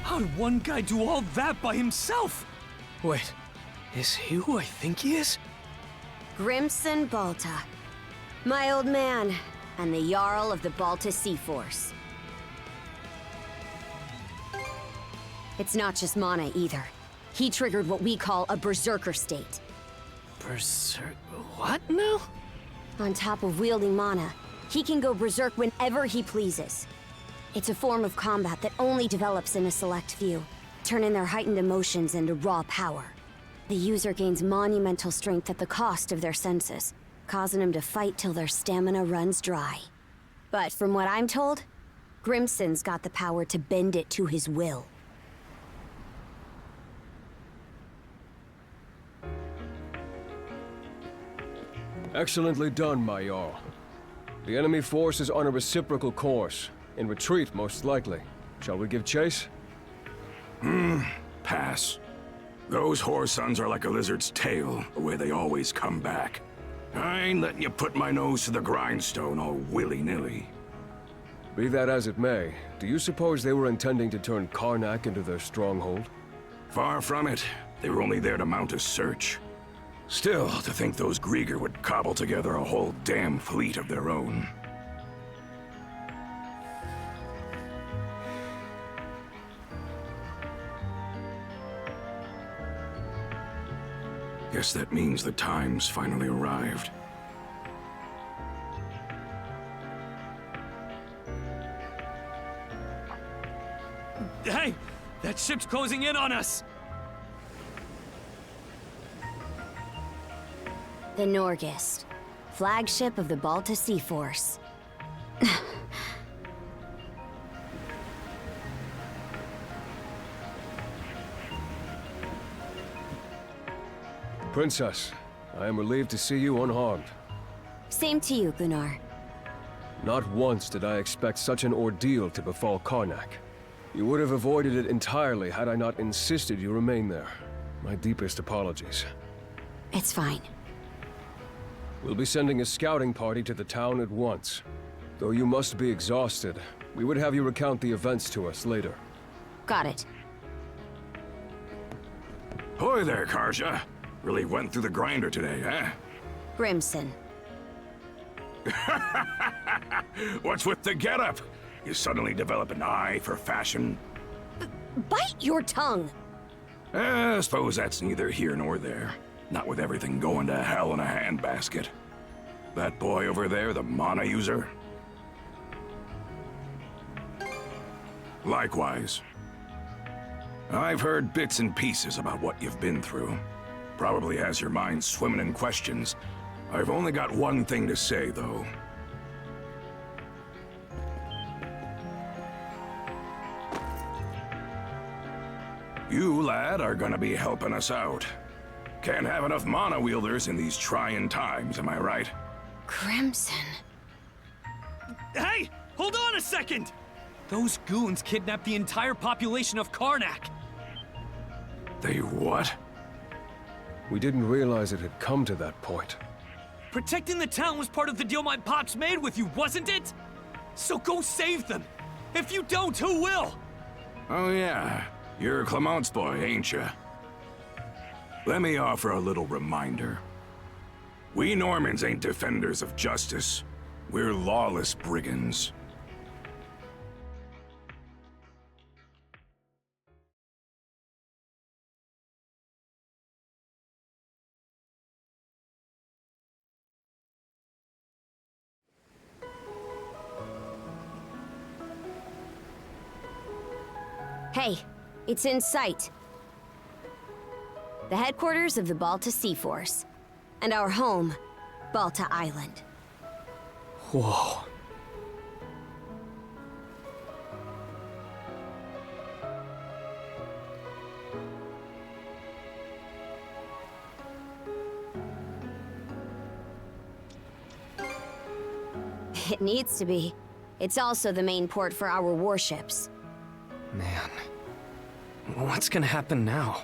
How did one guy do all that by himself? Wait, is he who I think he is? Grimson Balta. My old man, and the Jarl of the Balta Sea Force. It's not just mana either. He triggered what we call a berserker state. Berserk... what now? On top of wielding mana, he can go berserk whenever he pleases. It's a form of combat that only develops in a select few, turning their heightened emotions into raw power. The user gains monumental strength at the cost of their senses, causing them to fight till their stamina runs dry. But from what I'm told, Grimson's got the power to bend it to his will. Excellently done, my Jarl. The enemy force is on a reciprocal course. In retreat, most likely. Shall we give chase? Pass. Those whoresons are like a lizard's tail, the way they always come back. I ain't letting you put my nose to the grindstone all willy-nilly. Be that as it may, do you suppose they were intending to turn Karnak into their stronghold? Far from it. They were only there to mount a search. Still, to think those Grieger would cobble together a whole damn fleet of their own. Guess that means the time's finally arrived. Hey! That ship's closing in on us! The Norgist, flagship of the Balta Sea Force. Princess, I am relieved to see you unharmed. Same to you, Gunnar. Not once did I expect such an ordeal to befall Karnak. You would have avoided it entirely had I not insisted you remain there. My deepest apologies. It's fine. We'll be sending a scouting party to the town at once. Though you must be exhausted, we would have you recount the events to us later. Got it. Hoy there, Karja. Really went through the grinder today, huh? Grimson. What's with the getup? You suddenly develop an eye for fashion? Bite your tongue! I suppose that's neither here nor there. Not with everything going to hell in a handbasket. That boy over there, the mana user? Likewise. I've heard bits and pieces about what you've been through. Probably has your mind swimming in questions. I've only got one thing to say, though. You, lad, are gonna be helping us out. Can't have enough mana wielders in these trying times, am I right? Crimson. Hey! Hold on a second! Those goons kidnapped the entire population of Karnak! They what? We didn't realize it had come to that point. Protecting the town was part of the deal my pops made with you, wasn't it? So go save them! If you don't, who will? Oh yeah, you're Clement's boy, ain't ya? Let me offer a little reminder. We Normans ain't defenders of justice. We're lawless brigands. Hey, it's in sight. The headquarters of the Balta Sea Force. And our home, Balta Island. Whoa. It needs to be. It's also the main port for our warships. Man, what's gonna happen now?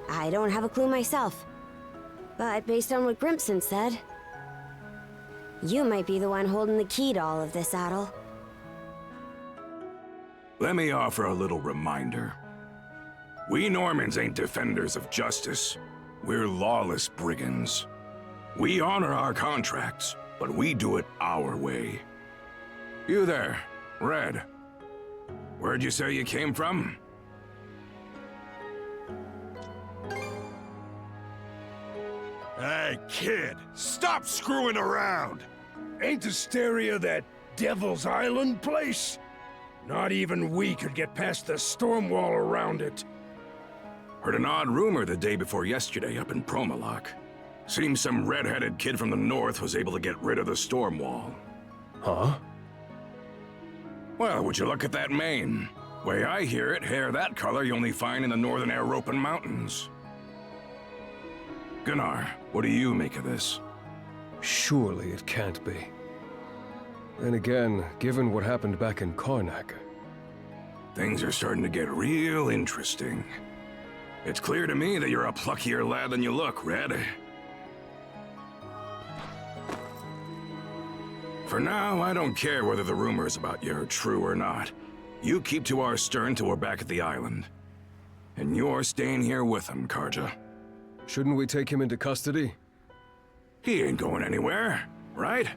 I don't have a clue myself. But based on what Grimson said, you might be the one holding the key to all of this, Adol. Let me offer a little reminder. We Normans ain't defenders of justice. We're lawless brigands. We honor our contracts, but we do it our way. You there, Red. Where'd you say you came from? Hey, kid, stop screwing around! Ain't Asteria that Devil's Island place? Not even we could get past the storm wall around it. Heard an odd rumor the day before yesterday up in Promalock. Seems some red-headed kid from the north was able to get rid of the storm wall. Huh? Well, would you look at that mane? Way I hear it, hair that color you only find in the northern European mountains. Gunnar, what do you make of this? Surely it can't be. Then again, given what happened back in Karnak... Things are starting to get real interesting. It's clear to me that you're a pluckier lad than you look, Red. For now, I don't care whether the rumors about you are true or not. You keep to our stern till we're back at the island. And you're staying here with him, Karja. Shouldn't we take him into custody? He ain't going anywhere, right?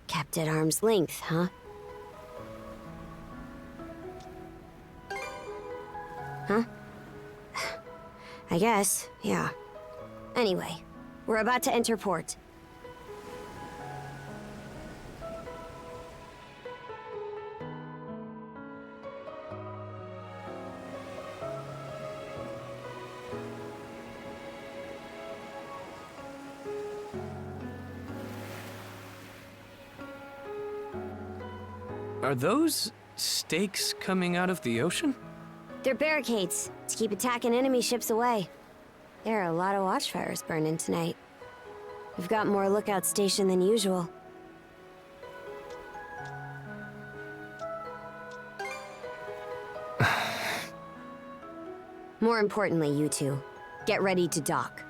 Kept at arm's length, huh? Huh? I guess, yeah. Anyway, we're about to enter port. Are those stakes coming out of the ocean? They're barricades to keep attacking enemy ships away. There are a lot of watchfires burning tonight. We've got more lookouts stationed than usual. More importantly, you two, get ready to dock.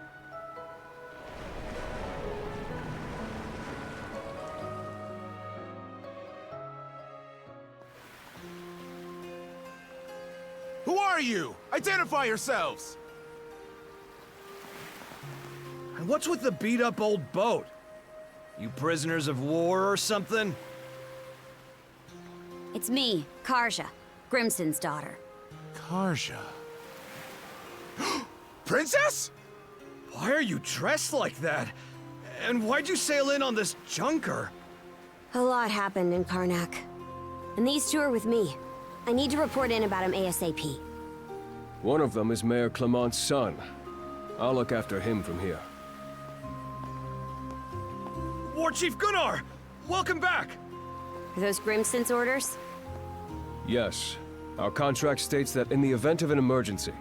Who are you? Identify yourselves! And what's with the beat-up old boat? You prisoners of war or something? It's me, Karja, Grimson's daughter. Karja. Princess? Why are you dressed like that? And why'd you sail in on this junker? A lot happened in Karnak. And these two are with me. I need to report in about him ASAP. One of them is Mayor Clement's son. I'll look after him from here. War Chief Gunnar! Welcome back! Are those Grimson's orders? Yes. Our contract states that in the event of an emergency,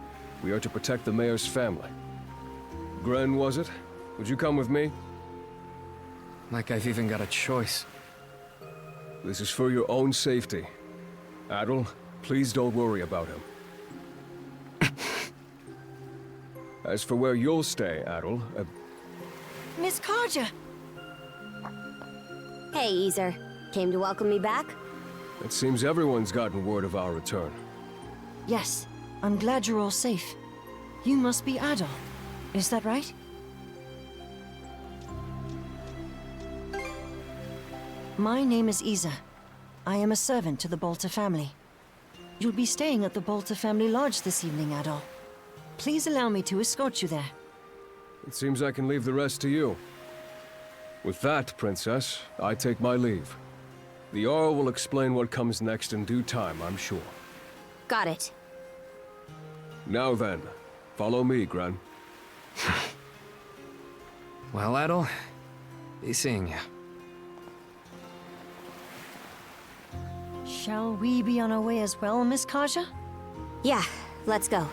we are to protect the mayor's family. Gren, was it? Would you come with me? Like I've even got a choice. This is for your own safety. Adol, please don't worry about him. As for where you'll stay, Adol, Miss Karja! Hey, Easer. Came to welcome me back? it seems everyone's gotten word of our return. Yes, I'm glad you're all safe. You must be Adol. Is that right? My name is Isa. I am a servant to the Balta family. You'll be staying at the Balta family lodge this evening, Adol. Please allow me to escort you there. It seems I can leave the rest to you. With that, Princess, I take my leave. The Jarl will explain what comes next in due time, I'm sure. Got it. Now then, follow me, Gran. Well, Adel, be seeing you. Shall we be on our way as well, Miss Kaja? Yeah, let's go.